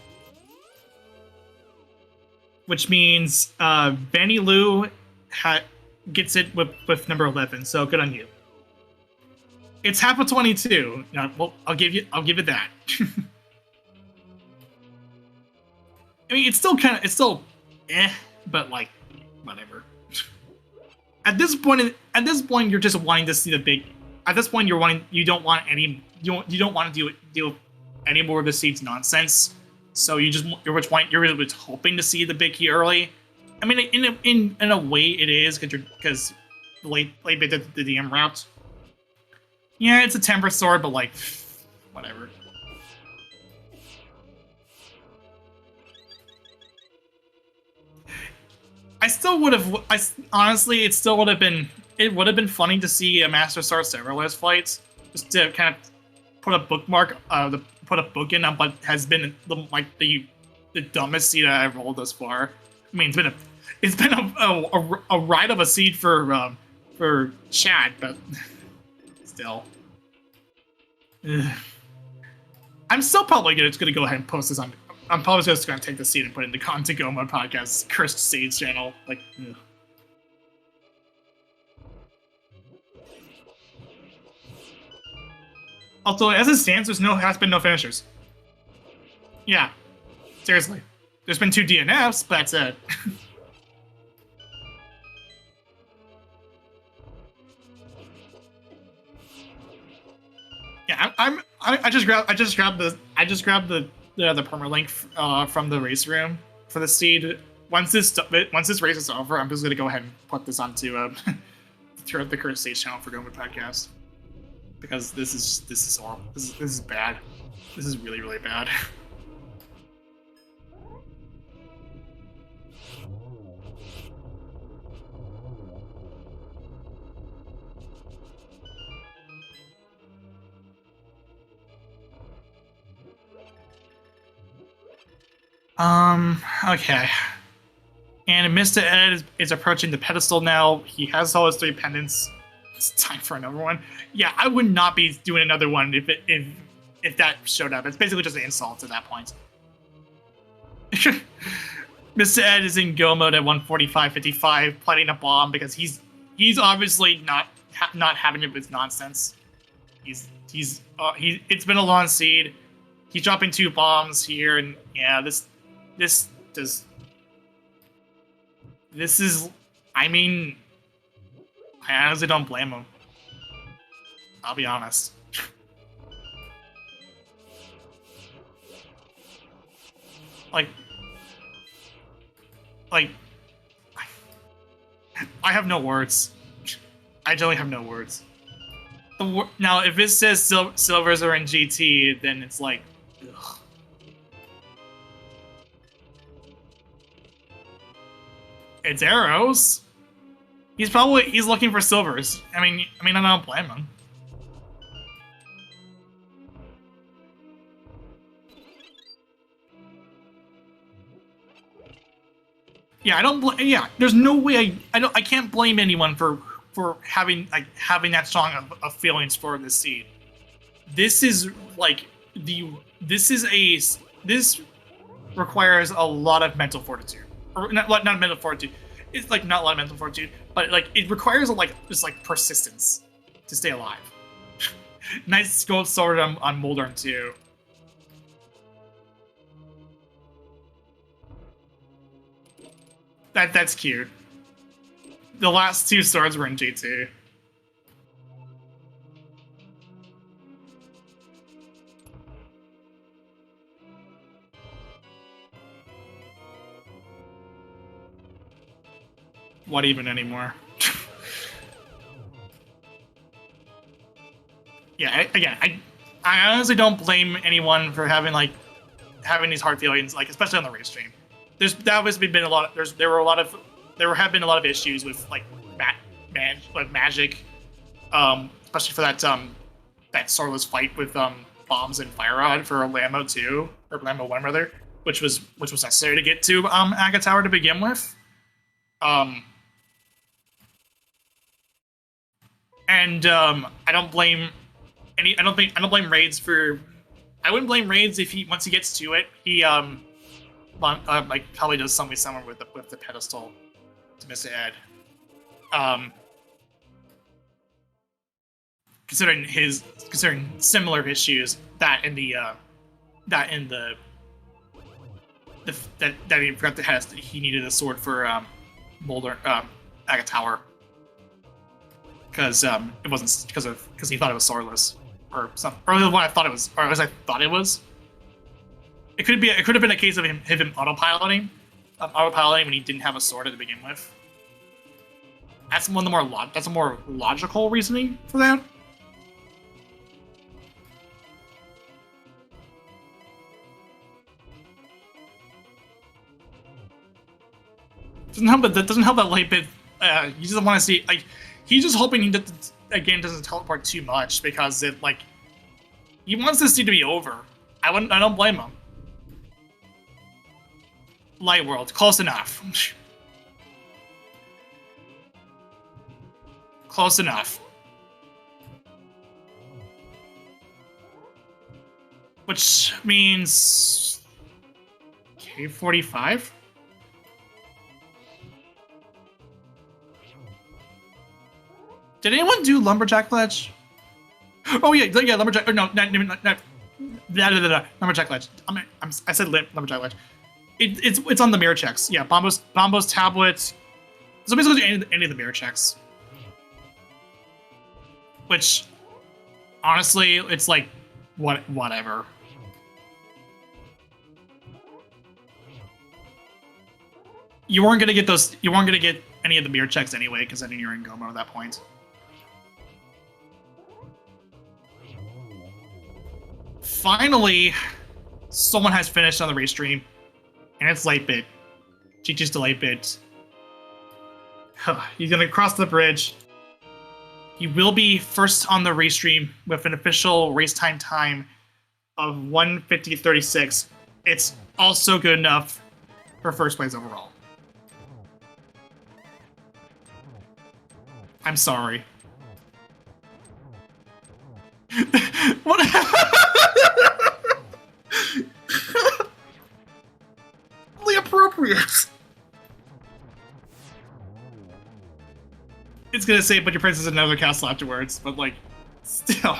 Which means Benny Lou gets it with number 11. So good on you. It's half of 22. Well, I'll give it that. I mean, it's still but like, whatever. At this point, you're just wanting to see the big. At this point, you don't want to deal any more of the seeds nonsense. So you're just hoping to see the big key early. I mean, in a way, it is because late bit did the DM route. Yeah, it's a Temper Sword, but like, whatever. I still would have. Honestly, it still would have been. It would have been funny to see a Master Star serverless fight, just to kind of put a bookmark, put a book in on what has been the dumbest seed I've rolled thus far. I mean, it's been a ride of a seed for Chad, but still. Ugh. I'm still probably gonna go ahead and post this on. I'm probably just gonna take the seed and put it in the Contigo Mode podcast cursed seeds channel. Like, ugh. Also, as it stands, has been no finishers. Yeah, seriously. There's been 2 DNFs, but that's it. Yeah, I just grabbed the permalink from the race room for the seed. Once this race is over, I'm just gonna go ahead and put this onto the current stage channel for Goma Podcast, because this is horrible. This is bad. This is really, really bad. Okay. And Mr. Ed is approaching the pedestal now. He has all his 3 pendants. It's time for another one. Yeah, I would not be doing another one if that showed up. It's basically just an insult at that point. Mr. Ed is in go mode at 145.55, planting a bomb because he's obviously not having it with nonsense. It's been a long seed. He's dropping 2 bombs here, and yeah, this is, I mean, I honestly don't blame him. I'll be honest. like, I have no words. I generally have no words. Now, if it says silvers are in GT, then it's like, ugh. It's arrows. He's looking for silvers. I mean, I don't blame him. Yeah, there's no way I can't blame anyone for having that strong of feelings for this seed. This is like this requires a lot of mental fortitude, or not mental fortitude. It's like not a lot of mental fortitude, but like it requires just persistence to stay alive. Nice gold sword on Moldorn too. That's cute. The last 2 swords were in G2. What even anymore? Yeah, I honestly don't blame anyone for having these hard feelings, especially on the race stream. There have been a lot of issues with magic, especially for that swordless fight with bombs and fire rod for Lambo 2 or Lambo 1 rather, which was necessary to get to Aga Tower to begin with. I don't blame Raids for. I wouldn't blame Raids if once he gets to it, he probably does something similar with the pedestal to Mr. Ed. Considering similar issues that he forgot that he needed a sword for Boulder Aga Tower because it wasn't because he thought it was swordless or something, or the one I thought it was, or as I thought it was. It could have been a case of him autopiloting when he didn't have a sword to begin with. That's a more logical reasoning for that. Doesn't help that light bit. You just want to see like he's just hoping he again doesn't teleport too much because it like he wants this scene to be over. I don't blame him. Light world, close enough. Close enough. Which means K45. Did anyone do lumberjack ledge? Oh yeah, lumberjack. Or no, not lumberjack ledge. I said lumberjack ledge. It's on the mirror checks. Yeah, Bombo's tablet. So basically any of the mirror checks. Which, honestly, it's like whatever. You weren't gonna get those. You weren't gonna get any of the mirror checks anyway, because I knew you were in go mode at that point. Finally, someone has finished on the race stream, and it's Lightbit. GG's to Lightbit. He's gonna cross the bridge. He will be first on the race stream with an official race time of 1:50:36. It's also good enough for first place overall. I'm sorry. What? Really appropriate. It's gonna say, but your princess in another castle afterwards, but like, still.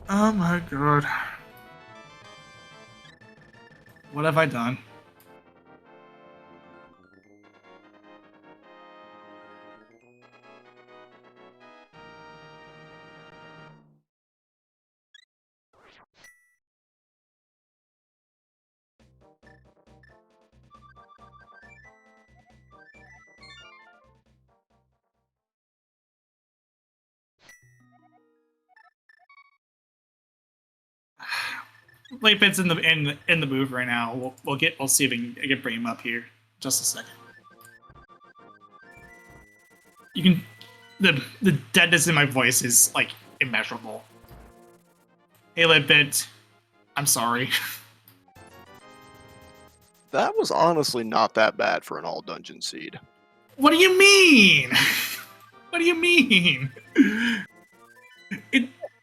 Oh my god. What have I done? Lightbit's in the move right now. We'll see if we can bring him up here. Just a second. You can the deadness in my voice is like immeasurable. Hey Lightbit, I'm sorry. That was honestly not that bad for an all dungeon seed. What do you mean? What do you mean?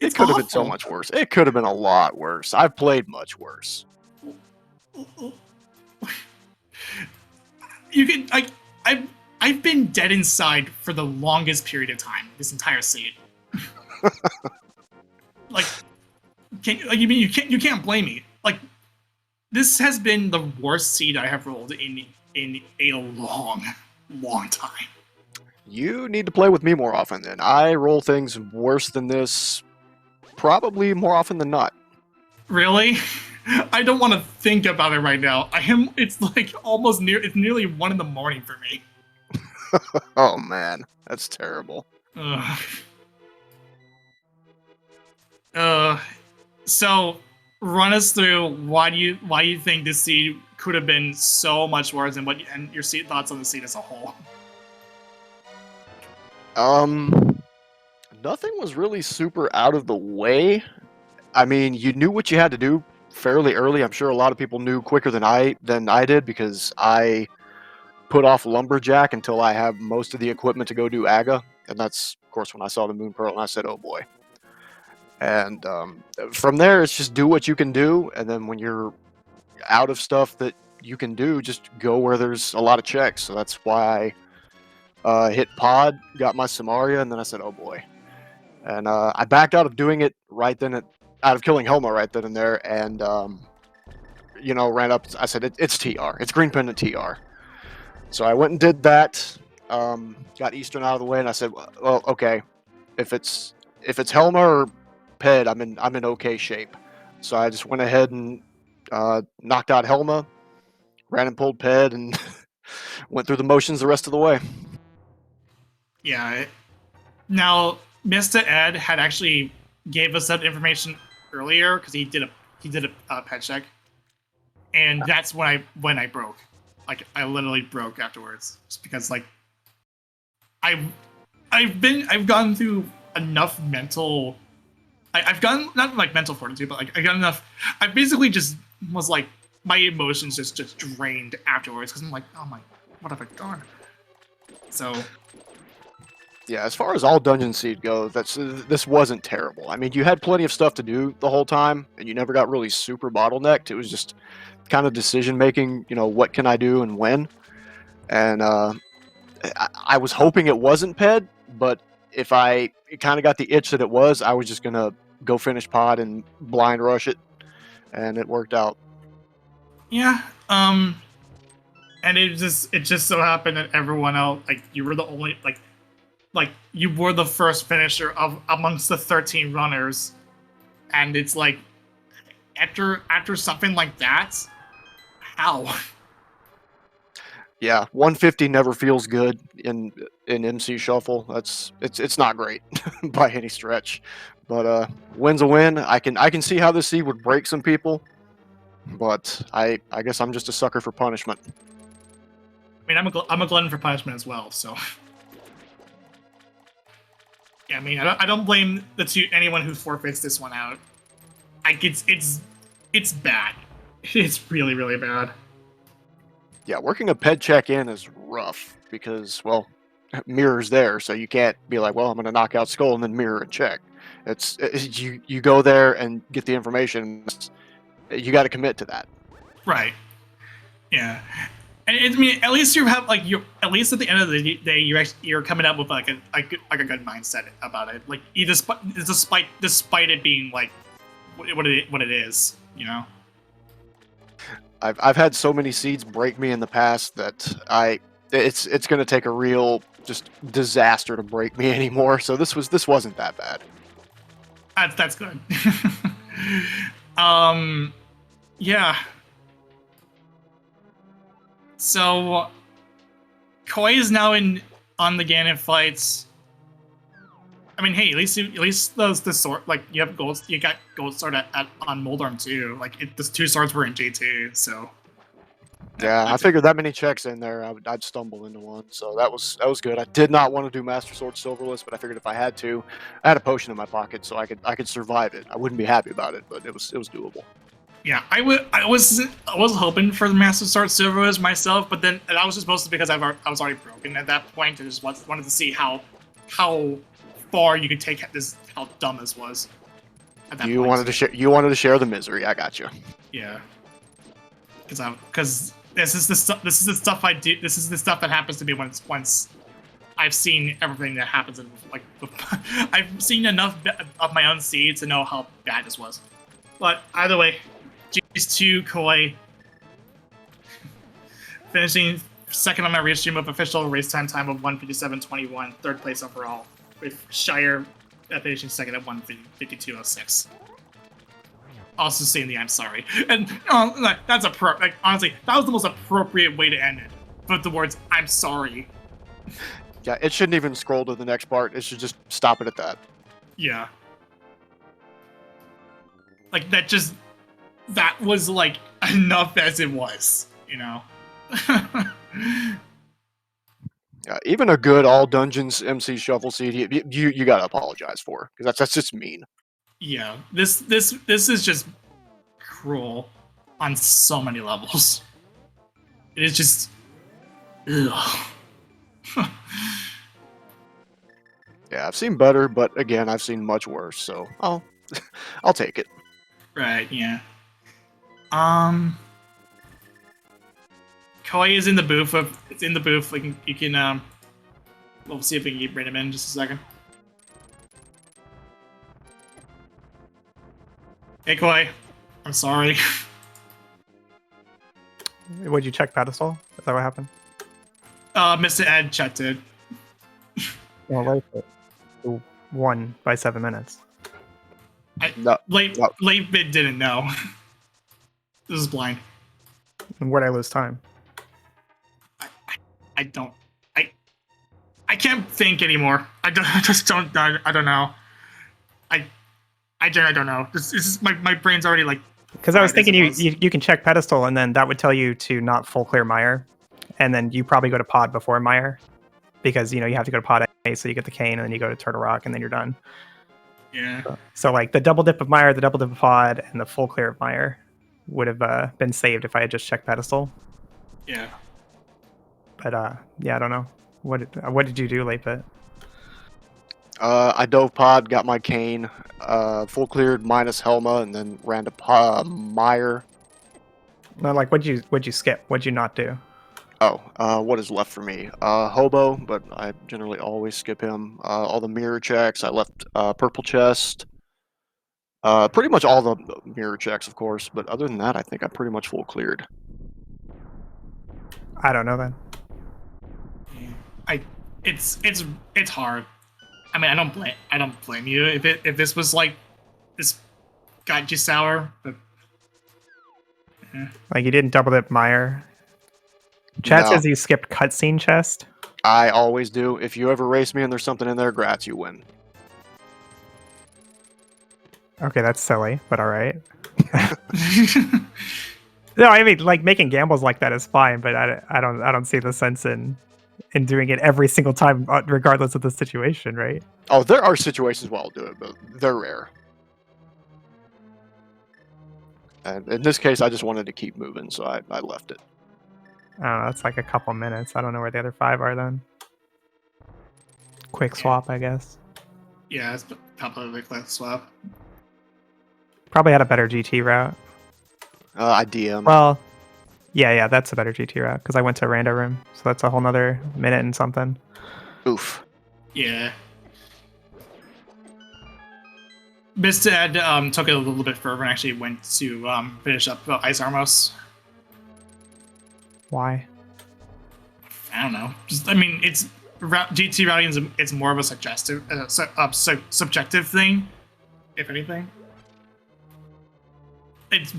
It could have been so much worse. It could have been a lot worse. I've played much worse. You can I've been dead inside for the longest period of time. This entire seed. Like, you can't blame me. Like, this has been the worst seed I have rolled in a long time. You need to play with me more often then. I roll things worse than this probably more often than not. Really? I don't want to think about it right now. It's like it's nearly 1 a.m. for me. Oh man, that's terrible. So run us through why you think this seed could have been so much worse, and your thoughts on the seed as a whole. Nothing was really super out of the way. I mean, you knew what you had to do fairly early. I'm sure a lot of people knew quicker than I did because I put off lumberjack until I have most of the equipment to go do Aga, and that's of course when I saw the moon pearl and I said, "Oh boy." And from there, it's just do what you can do, and then when you're out of stuff that you can do, just go where there's a lot of checks. So that's why I hit pod, got my Samaria, and then I said, "Oh boy." And I backed out of doing it out of killing Helma right then and there, and ran up. I said, "It's TR. It's green pendant TR." So I went and did that. Got Eastern out of the way, and I said, "Well, okay. If it's Helma or Ped, I'm in okay shape." So I just went ahead and knocked out Helma, ran and pulled Ped, and went through the motions the rest of the way. Yeah. Now, Mr. Ed had actually gave us that information earlier because he did a pet check. and that's when I broke. Like I literally broke afterwards, just because like I've gone through enough mental. I've gotten not like mental fortitude, but like I got enough. I basically just was like my emotions just drained afterwards because I'm like, oh my, what have I done? So Yeah, as far as all dungeon seed goes, this wasn't terrible. I mean, you had plenty of stuff to do the whole time, and you never got really super bottlenecked. It was just kind of decision making. You know, what can I do and when? And I was hoping it wasn't Ped, but if I kind of got the itch that it was, I was just gonna go finish pod and blind rush it, and it worked out. yeah, and it just so happened that everyone else, like you were the only like you were the first finisher of amongst the 13 runners, and it's like after something like that, how? Yeah, 150 never feels good in MC Shuffle. It's not great by any stretch, but win's a win. I can see how this seed would break some people, but I guess I'm just a sucker for punishment. I mean, I'm a glutton for punishment as well, so. Yeah, I mean, I don't blame anyone who forfeits this one out. Like it's bad. It's really really bad. Yeah, working a ped check in is rough because, well, mirror's there, so you can't be like, well, I'm going to knock out skull and then mirror and check. You go there and get the information. You got to commit to that. Right. Yeah. And I mean, at least you have like you. At least at the end of the day, you're coming up with like a good mindset about it. Like despite it being like what it is, you know. I've had so many seeds break me in the past that it's going to take a real just disaster to break me anymore. So this wasn't that bad. That's good. Yeah. So Koi is now on the Ganon fights. I mean, hey, at least the sword, like you got gold sword on Moldarm too. Like the two swords were in J2, so. Yeah, I figured that many checks in there, I'd stumble into one, so that was good. I did not want to do Master Sword Silverless, but I figured if I had to, I had a potion in my pocket, so I could survive it. I wouldn't be happy about it, but it was doable. Yeah, I was hoping for the Master Sword Silverless myself, but then that was just mostly because I was already broken at that point. I just wanted to see how far you could take this, how dumb this was. At that point. wanted to share the misery. I got you. Yeah, because this is the stuff I do. This is the stuff that happens to me once I've seen everything that happens in like I've seen enough of my own seed to know how bad this was. But either way, G's2 Koi finishing second on my race stream of official race time of 1:57.21, third place overall, with Shire finishing second at 1:52.06. Also saying the I'm sorry, and that's like honestly, that was the most appropriate way to end it. Put the words I'm sorry. Yeah, it shouldn't even scroll to the next part. It should just stop it at that. Yeah. Like that was like enough as it was, you know. Even a good all dungeons MC shuffle seed, you gotta apologize for, because that's just mean. Yeah, this is just cruel on so many levels. It is just, ugh. Yeah, I've seen better, but again, I've seen much worse. So I'll take it. Right. Yeah. Koi is in the booth. It's in the booth. Like you can we'll see if we can bring him in just a second. Hey Koi, I'm sorry. Would you check pedestal? Is that what happened? Mr. Ed checked it. Well, won by 7 minutes. Late bid didn't know. This is blind. And where'd I lose time? I don't. I can't think anymore. I just don't know. I don't know. This is my brain's already like Because I was Fried as thinking it was. you can check pedestal, and then that would tell you to not full clear mire, and then you probably go to pod before mire, because you have to go to pod A, so you get the cane, and then you go to Turtle Rock, and then you're done. Yeah. So like the double dip of mire, the double dip of pod, and the full clear of mire would have been saved if I had just checked pedestal. Yeah. But yeah, I don't know. What did you do, Late Bit? I dove pod, got my cane, full cleared minus Helma, and then ran to Mire. No, like what'd you skip? What'd you not do? Oh, what is left for me? Hobo, but I generally always skip him. All the mirror checks. I left purple chest. Pretty much all the mirror checks, of course. But other than that, I think I'm pretty much full cleared. I don't know then. It's hard. I mean, I don't blame you if this was like this got you sour, but Like you didn't double dip mire. Chat No. says you skipped cutscene chest. I always do. If you ever race me and there's something in there, grats, you win. Okay, that's silly, but all right. No, I mean like making gambles like that is fine, but I don't see the sense in doing it every single time, regardless of the situation, right? Oh, there are situations where I'll do it, but they're rare. And in this case, I just wanted to keep moving, so I left it. I don't know, that's like a couple minutes. I don't know where the other 5 are then. Quick swap, I guess. yeah, it's probably a quick swap. Probably had a better GT route. I DM. Well, yeah, that's a better GT route because I went to Rando Room, so that's a whole nother minute and something. Oof. Yeah. Mr. Ed took it a little bit further and actually went to finish up Ice Armos. Why? I don't know. I mean, it's GT routing. It's more of a subjective thing, if anything. It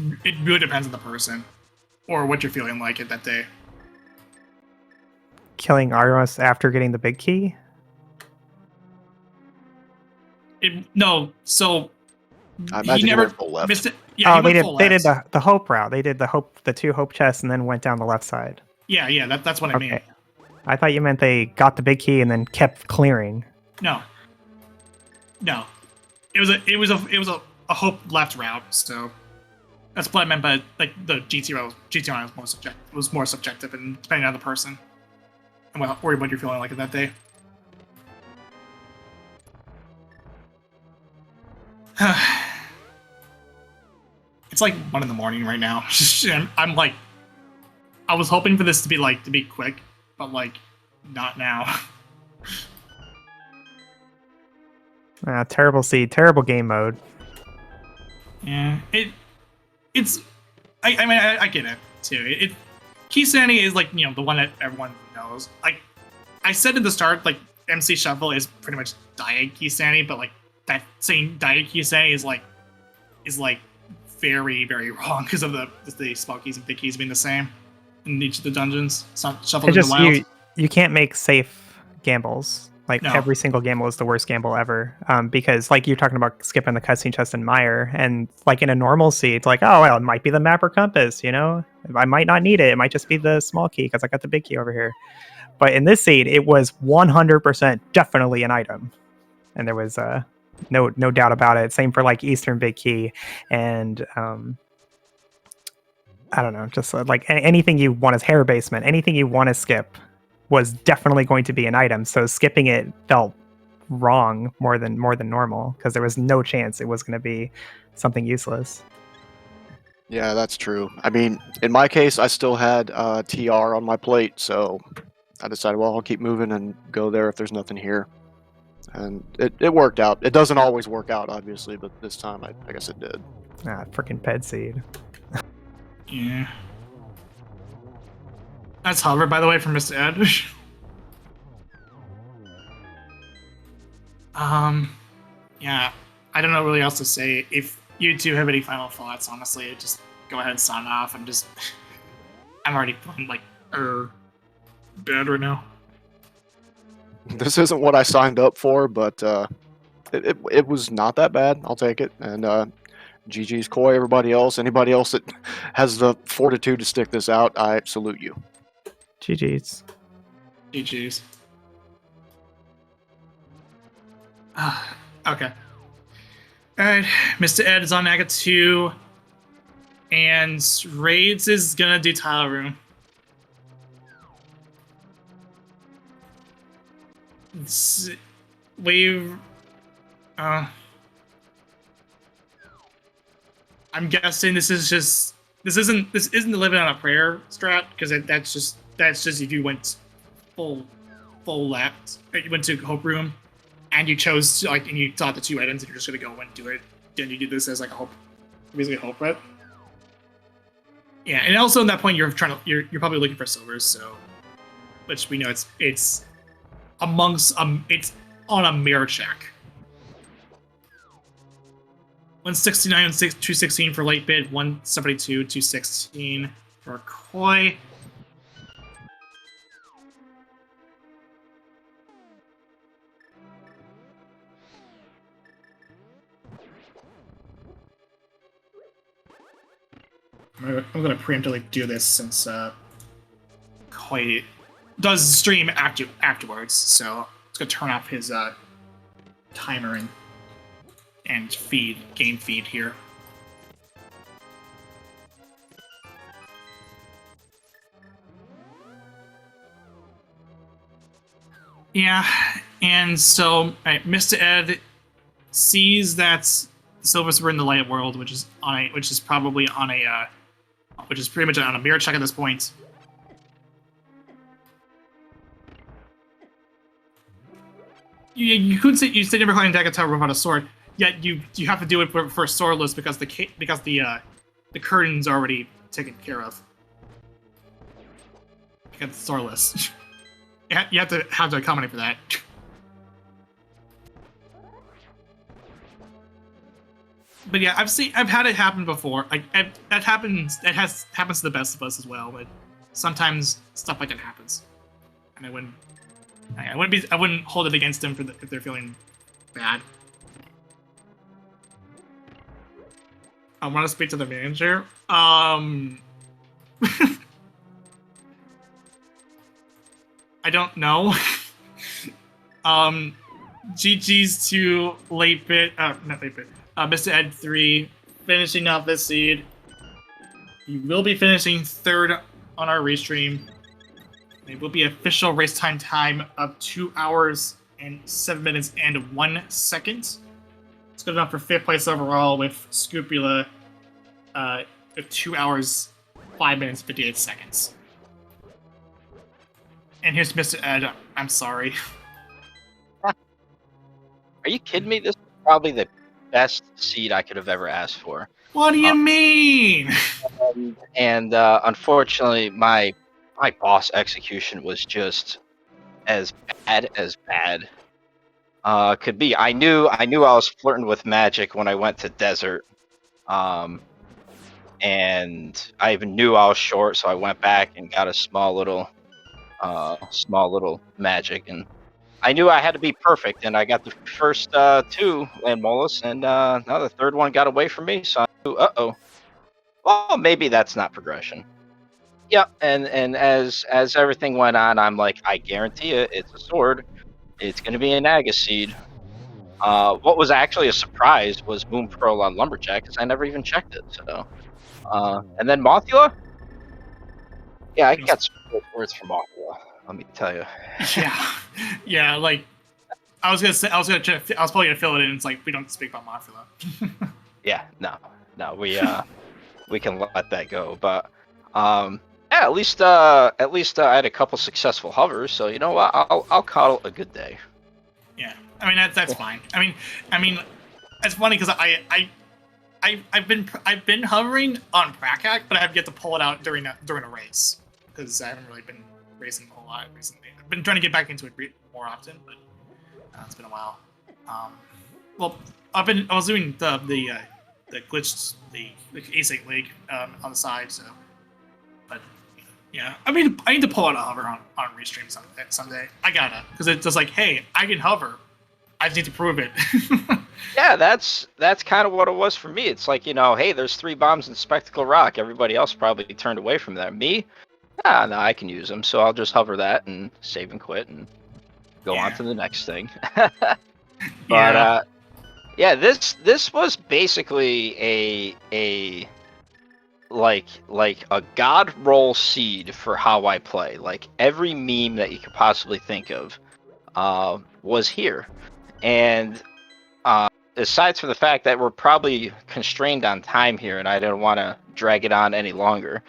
really depends on the person or what you're feeling like at that day. Killing Armos after getting the big key? So I he imagine never went full left. missed it. Yeah, Oh, he they went full did left. the hope route. They did the 2 hope chests and then went down the left side. Yeah, that's what I mean. Okay. I thought you meant they got the big key and then kept clearing. No. It was a hope left route. So that's what I meant by like the GT route. GT route was more subjective and depending on the person and what you're feeling like at that day. It's like 1 in the morning right now. I'm like, I was hoping for this to be quick, but like, not now. Terrible seed, terrible game mode. Yeah, it's. I mean, I get it too. Key Sanity is like the one that everyone knows. Like I said at the start, like MC Shuffle is pretty much Diet Key Sanity, but like that same Diet Key Sanity is very, very wrong because of the small keys and big keys being the same in each of the dungeons. It's not shuffled in the wild. You can't make safe gambles. Like No. every single gamble is the worst gamble ever. Because like you're talking about skipping the cutscene chest in Mire, and like in a normal seed, it's like, oh well, it might be the map or compass, I might not need it. It might just be the small key because I got the big key over here. But in this seed, it was 100% definitely an item, and there was no doubt about it. Same for like Eastern Big Key, and I don't know, just like anything you want as hair basement, anything you want to skip was definitely going to be an item. So skipping it felt wrong more than normal because there was no chance it was going to be something useless. Yeah, that's true. I mean, in my case, I still had TR on my plate, so I decided, well, I'll keep moving and go there if there's nothing here. And it worked out. It doesn't always work out, obviously, but this time I guess it did. Freaking ped seed. Yeah. That's hover, by the way, from Mr. Ed. Yeah, I don't know really else to say. If you two have any final thoughts, honestly, just go ahead and sign off. I'm already feeling like bad right now. This isn't what I signed up for, but it was not that bad. I'll take it. And GG's Koi, everybody else. Anybody else that has the fortitude to stick this out, I salute you. GG's. GG's. Okay. Alright, Mr. Ed is on Aga 2. And Raids is gonna do Tile Room. We've... I'm guessing this isn't the living on a prayer strat, because that's just if you went full left. You went to Hope Room, and you chose to, and you thought the 2 items, and you're just gonna go and do it. Then you do this as like a hope, basically a hope ret. Yeah, and also at that point you're probably looking for silvers, so which we know it's amongst it's on a mirror check. 169 and 216 for late bid, 172, 216 for Koi. I'm gonna preemptively do this since Koi does stream afterwards, so it's gonna turn off his timer and game feed here. Yeah, and so Mr. Ed sees that silvers were in the light world, which is pretty much on a mirror check at this point. You could say you said never calling Aga Tower without a sword. Yet you have to do it for swordless because the curtain's already taken care of. Because it's swordless. You have to accommodate for that. But yeah, I've had it happen before. That happens to the best of us as well. But sometimes stuff like that happens, and I wouldn't hold it against them if they're feeling bad. I want to speak to the manager. I don't know. GG's to late bit, not late bit. Mr. Ed 3 finishing off this seed. He will be finishing 3rd on our restream. It will be official race time of 2 hours and 7 minutes and 1 second. It's good enough for 5th place overall with Scrupula with 2 hours, 5 minutes, 58 seconds. And here's Mr. Ed. I'm sorry. Are you kidding me? This is probably the best seed I could have ever asked for. What do you mean? And unfortunately, my boss execution was just as bad could be. I knew I was flirting with magic when I went to desert, and I even knew I was short, so I went back and got a small little magic, and I knew I had to be perfect, and I got the first 2 land molus, and now the 3rd one got away from me, so I knew, well, maybe that's not progression. Yep, and as everything went on, I'm like, I guarantee it's a sword. It's going to be an Aga seed. What was actually a surprise was Moon Pearl on Lumberjack, because I never even checked it. So, and then Mothula? Yeah, I got some good words from Mothula, let me tell you. Yeah, like, I was probably gonna fill it in. It's like, we don't speak about Mothula. Yeah, no, we can let that go. But yeah, at least I had a couple successful hovers, so you know what? I'll call it a good day. Yeah, I mean that's fine. I mean, it's funny because I've been hovering on Prakak, but I have yet to pull it out during a race because I haven't really been racing a whole lot recently. I've been trying to get back into it more often, but it's been a while. Well, I was doing the glitched the A8 League on the side, so. But yeah, I mean, I need to pull out a hover on restream someday. I gotta, because it's just like, hey, I can hover. I just need to prove it. Yeah, that's kind of what it was for me. It's like, hey, there's 3 bombs in Spectacle Rock. Everybody else probably turned away from that. Me, no, I can use them, so I'll just hover that and save and quit and go on Yeah. to the next thing. But Yeah. yeah, this was basically a like a god roll seed for how I play. Like every meme that you could possibly think of was here, and aside from the fact that we're probably constrained on time here, and I didn't want to drag it on any longer.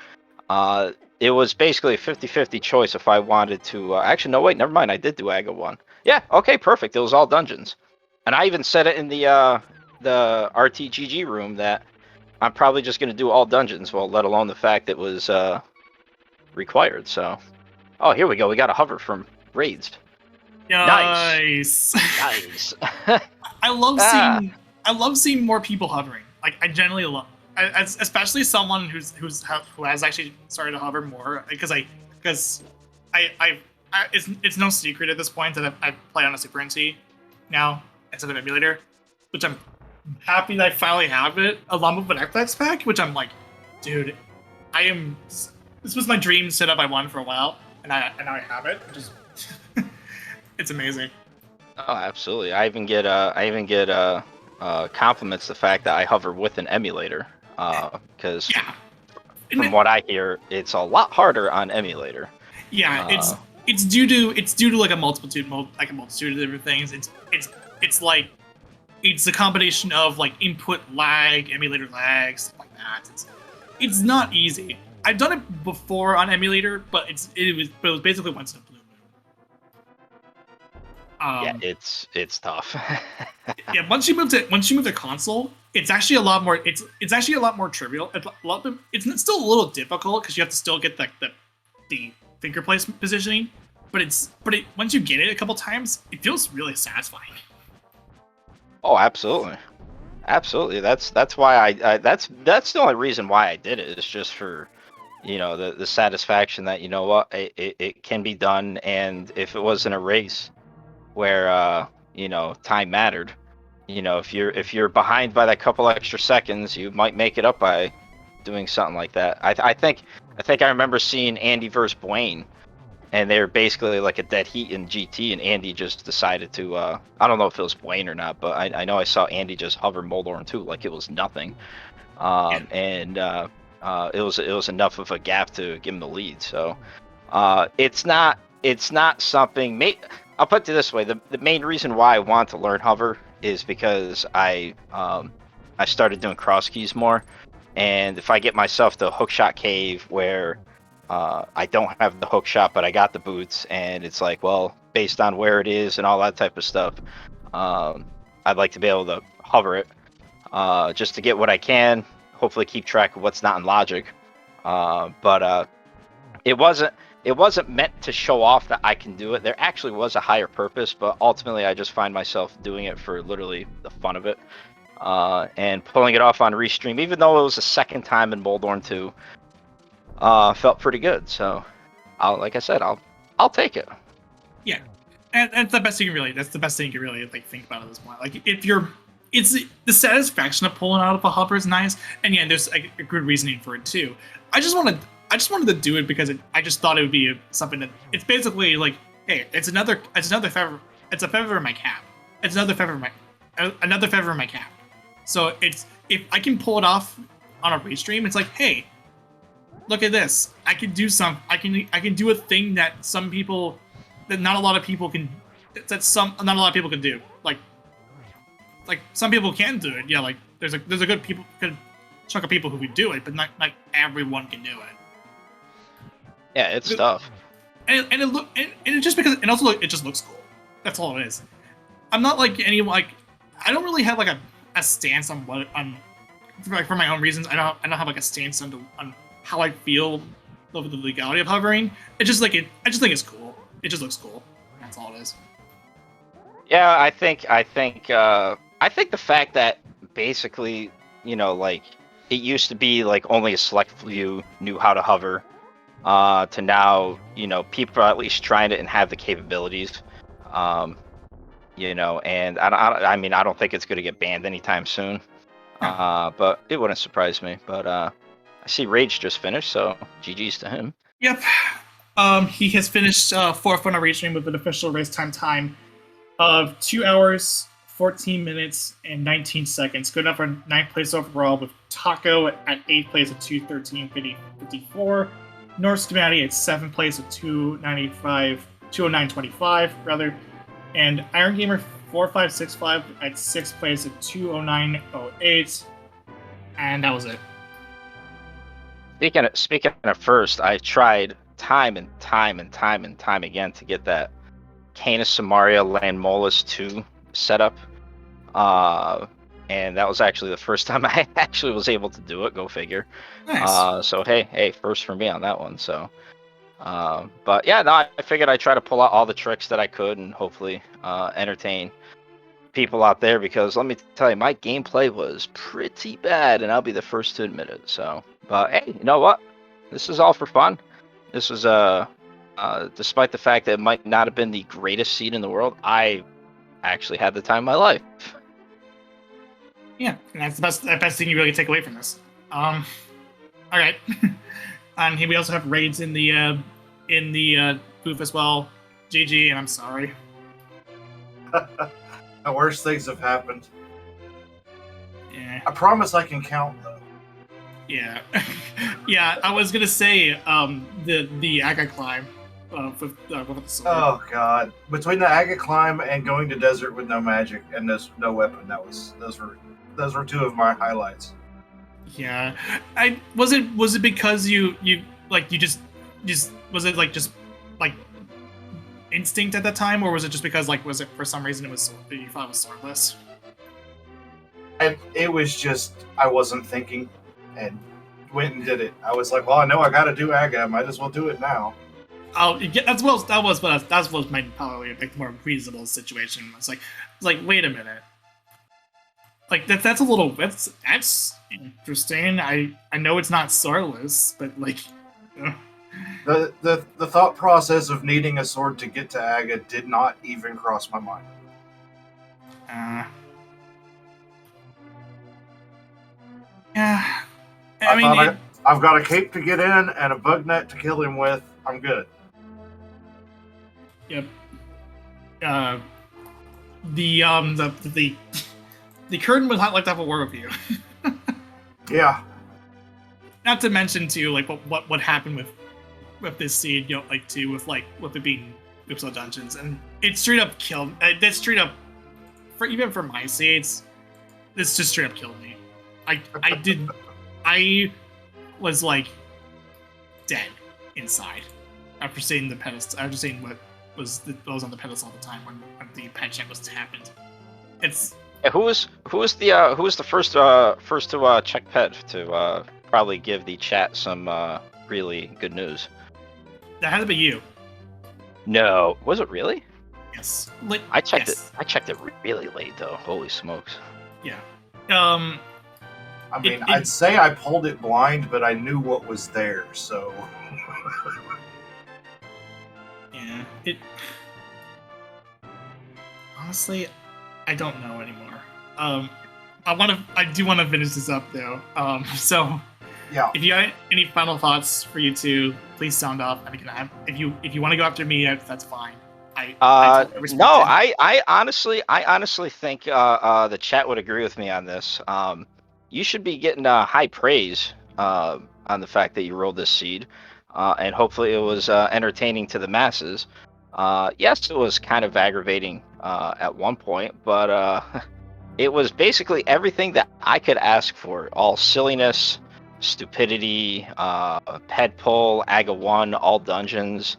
It was basically a 50-50 choice if I wanted to. Actually, no, wait, never mind. I did do Aga 1. Yeah, okay, perfect. It was all dungeons. And I even said it in the RTGG room that I'm probably just going to do all dungeons, well, let alone the fact it was required. So, oh, here we go. We got a hover from raids. Nice. Nice. I love Ah. seeing. I love seeing more people hovering. Like I generally love, especially someone who has actually started to hover more. Because it's no secret at this point that I play on a Super NT now instead of emulator, which I'm happy that I finally have it along with an FX pack. Which I'm like, dude, this was my dream setup I wanted for a while, and now I have it. Which is it's amazing. Oh, absolutely. I even get compliments the fact that I hover with an emulator, because Yeah. from what I hear, it's a lot harder on emulator. Yeah, it's due to like a multitude of different things. It's like it's a combination of like input lag, emulator lag, stuff like that. It's not easy. I've done it before on emulator, but it was basically once in a blue moon. Yeah, it's tough. Yeah, once you move to console, it's actually a lot more. It's actually a lot more trivial. It's still a little difficult because you have to still get the finger place positioning, but once you get it a couple times, it feels really satisfying. Oh, absolutely, absolutely. That's why that's the only reason why I did it. Is just for the satisfaction that what it can be done, and if it wasn't a race where time mattered, if you're behind by that couple extra seconds, you might make it up by doing something like that. I think I remember seeing Andy versus Blaine, and they were basically like a dead heat in GT, and Andy just decided to I don't know if it was Blaine or not, but I know I saw Andy just hover Moldorm too like it was nothing. And it was enough of a gap to give him the lead. So it's not something. I'll put it this way: the main reason why I want to learn hover is because I started doing cross keys more, and if I get myself to hookshot cave where I don't have the hook shot, but I got the boots, and it's like, well, based on where it is and all that type of stuff, I'd like to be able to hover it just to get what I can. Hopefully, keep track of what's not in logic. But it wasn't meant to show off that I can do it. There actually was a higher purpose, but ultimately, I just find myself doing it for literally the fun of it, and pulling it off on Restream, even though it was the second time in Moldorm 2. Felt pretty good, so like I said, I'll take it. Yeah, and that's the best thing you can really like think about at this point. Like it's the satisfaction of pulling out of a hover is nice, and yeah, there's a good reasoning for it too. I just wanted to do it because I just thought it would be something that it's basically like, hey, it's another feather. It's a feather in my cap. It's another feather in my cap. So if I can pull it off on a restream, it's like, hey, look at this. I can do do a thing that not a lot of people can do. Like some people can do it. Yeah, like there's a good chunk of people who can do it, but not everyone can do it. Yeah, it's tough. And it just looks cool. That's all it is. I'm not like I don't really have like a stance on for my own reasons. I don't have like a stance on how I feel over the legality of hovering. I just think it's cool. It just looks cool. That's all it is. Yeah, I think the fact that basically, like it used to be like only a select few knew how to hover, to now, people are at least trying it and have the capabilities. And I mean, I don't think it's going to get banned anytime soon. But it wouldn't surprise me. But I see Rage just finished, so GG's to him. Yep. He has finished fourth on a race stream with an official race time of 2 hours, 14 minutes, and 19 seconds. Good enough for 9th place overall, with Taco at 8th place at 2:13:54. North Schemati at 7th place at 2:09:25 rather, and Iron Gamer 4565 at 6th place at 2:09:08, and that was it. Speaking of first, I tried time and time again to get that Canis Samaria Landmolus 2 set up. And that was actually the first time I actually was able to do it. Go figure. Nice. So hey, first for me on that one. So, but yeah, no, I figured I'd try to pull out all the tricks that I could and hopefully entertain people out there, because let me tell you, my gameplay was pretty bad, and I'll be the first to admit it. So, but hey, you know what? This is all for fun. This was despite the fact that it might not have been the greatest seed in the world, I actually had the time of my life. Yeah, and that's the best thing you really take away from this. All right. And here we also have raids in the booth as well. GG, and I'm sorry. The worst things have happened. Yeah. I promise I can count though. Yeah. Yeah, I was gonna say the Aga climb with the sword. Oh god! Between the Aga climb and going to desert with no magic and no weapon, those were two of my highlights. Yeah, was it because you just was it just instinct at that time, or was it just because was it for some reason you thought it was swordless? And it was just I wasn't thinking, and went and did it. I was like, well, I know I got to do Aga. I might as well do it now. Oh, yeah, that was my probably a more reasonable situation. It's like wait a minute. That's a little that's interesting. I know it's not swordless, but The thought process of needing a sword to get to Aga did not even cross my mind. Yeah. I mean, I've got a cape to get in and a bug net to kill him with. I'm good. Yep. The curtain would not like to have a word with you. Yeah. Not to mention too, what happened with this seed, with it being Oopsal Dungeons, and it straight up killed. That straight up, even for my seeds, this just straight up killed me. I was dead inside after seeing the pedestal. After seeing what was on the pedestal all the time when the pet check was happened. It's who was the first to check pet to probably give the chat some really good news? That had to be you. No, was it really? Yes. I checked yes. it. I checked it really late though. Holy smokes. Yeah. I mean, I'd say I pulled it blind, but I knew what was there, so. Yeah. Honestly, I don't know anymore. I do want to finish this up though. So. Yeah. If you have any final thoughts for you two, please sound off. And if you want to go after me, that's fine. I honestly think the chat would agree with me on this. You should be getting high praise on the fact that you rolled this seed, and hopefully it was entertaining to the masses. Yes, it was kind of aggravating at one point, but it was basically everything that I could ask for. All silliness, stupidity, ped pull, Aga 1, all dungeons.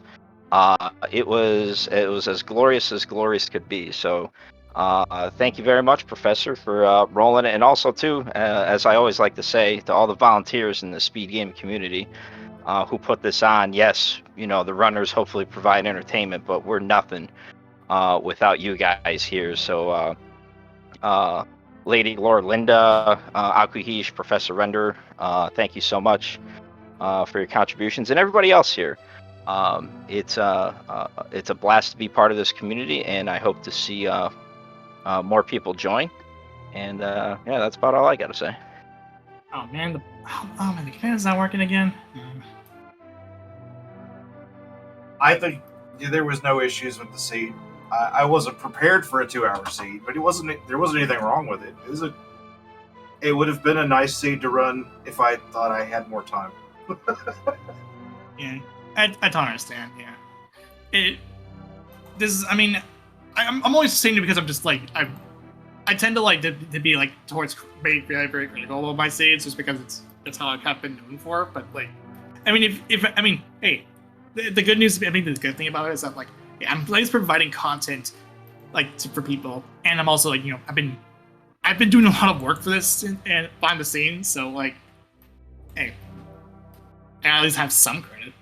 It was as glorious could be. So thank you very much, Professor, for rolling it, and also too, as I always like to say, to all the volunteers in the speed game community who put this on. Yes, the runners hopefully provide entertainment, but we're nothing without you guys here. So Lady Laura Linda, Akuhish, Professor Render, thank you so much for your contributions, and everybody else here. It's a blast to be part of this community, and I hope to see more people join. And yeah, that's about all I got to say. Oh man, the command's not working again. I think there was no issues with the seed. I wasn't prepared for a 2-hour seed, but there wasn't anything wrong with it. It would have been a nice seed to run if I thought I had more time. Yeah, I don't understand. Yeah, I'm always saying it because I'm just like I tend to like to be like towards very very critical of my seeds just because it's how I've kind of been known for. But like, I mean, hey, the good news, the good thing about it is that like, yeah, I'm always providing content like for people, and I'm also like, I've been doing a lot of work for this and behind the scenes, so like, hey, I at least have some credit.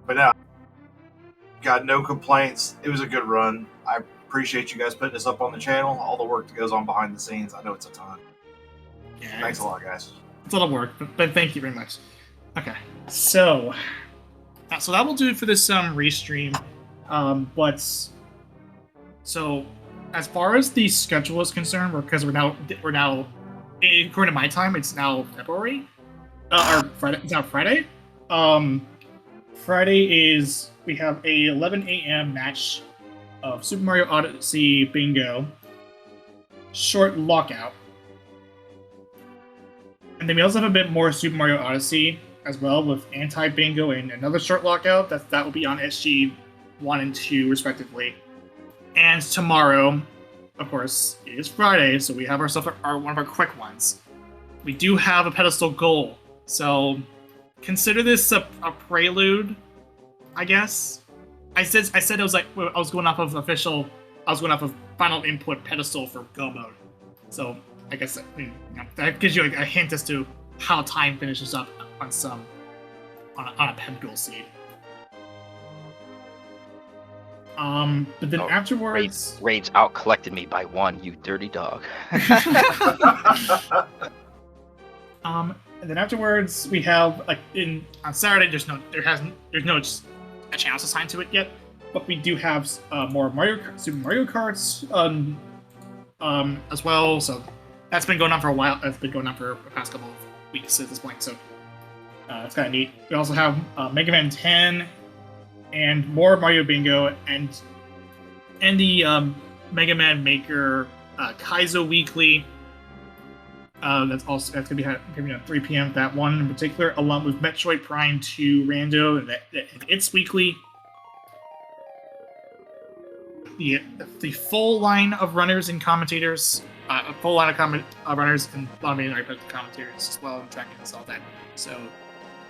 But now, got no complaints. It was a good run. I appreciate you guys putting this up on the channel. All the work that goes on behind the scenes. I know it's a ton. Yeah, Thanks a lot, guys. It's a lot of work, but thank you very much. Okay, so that will do it for this restream. So as far as the schedule is concerned, because we're now according to my time, it's now February, or Friday. It's now Friday. Friday is we have a 11 a.m. match of Super Mario Odyssey Bingo short lockout, and then we also have a bit more Super Mario Odyssey as well with anti bingo and another short lockout. That will be on SG 1 and 2 respectively. And tomorrow, of course, it is Friday, so we have ourselves one of our quick ones. We do have a pedestal goal, so consider this a prelude, I guess. I said it was like I was going off of final input pedestal for Go mode. So I guess that gives you a hint as to how time finishes up on a ped goal seed. But then afterwards, Raids out collected me by 1, you dirty dog. And then afterwards we have on Saturday there's no channels assigned to it yet, but we do have more Super Mario Karts as well. So that's been going on for a while. That's been going on for the past couple of weeks at this point. So it's kind of neat. We also have Mega Man 10 and more Mario Bingo and the Mega Man Maker Kaizo Weekly. That's gonna be at 3 p.m. That one in particular, along with Metroid Prime 2 Rando and its weekly. The full line of runners and commentators, a full line of runners and a lot of commentators as well, and tracking and all that. So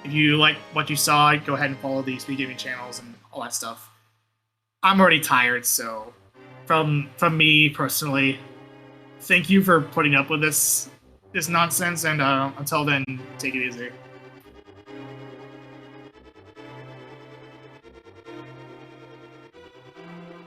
if you like what you saw, go ahead and follow the Speed Gaming channels and all that stuff. I'm already tired, so from me personally, thank you for putting up with this nonsense, and until then, take it easy.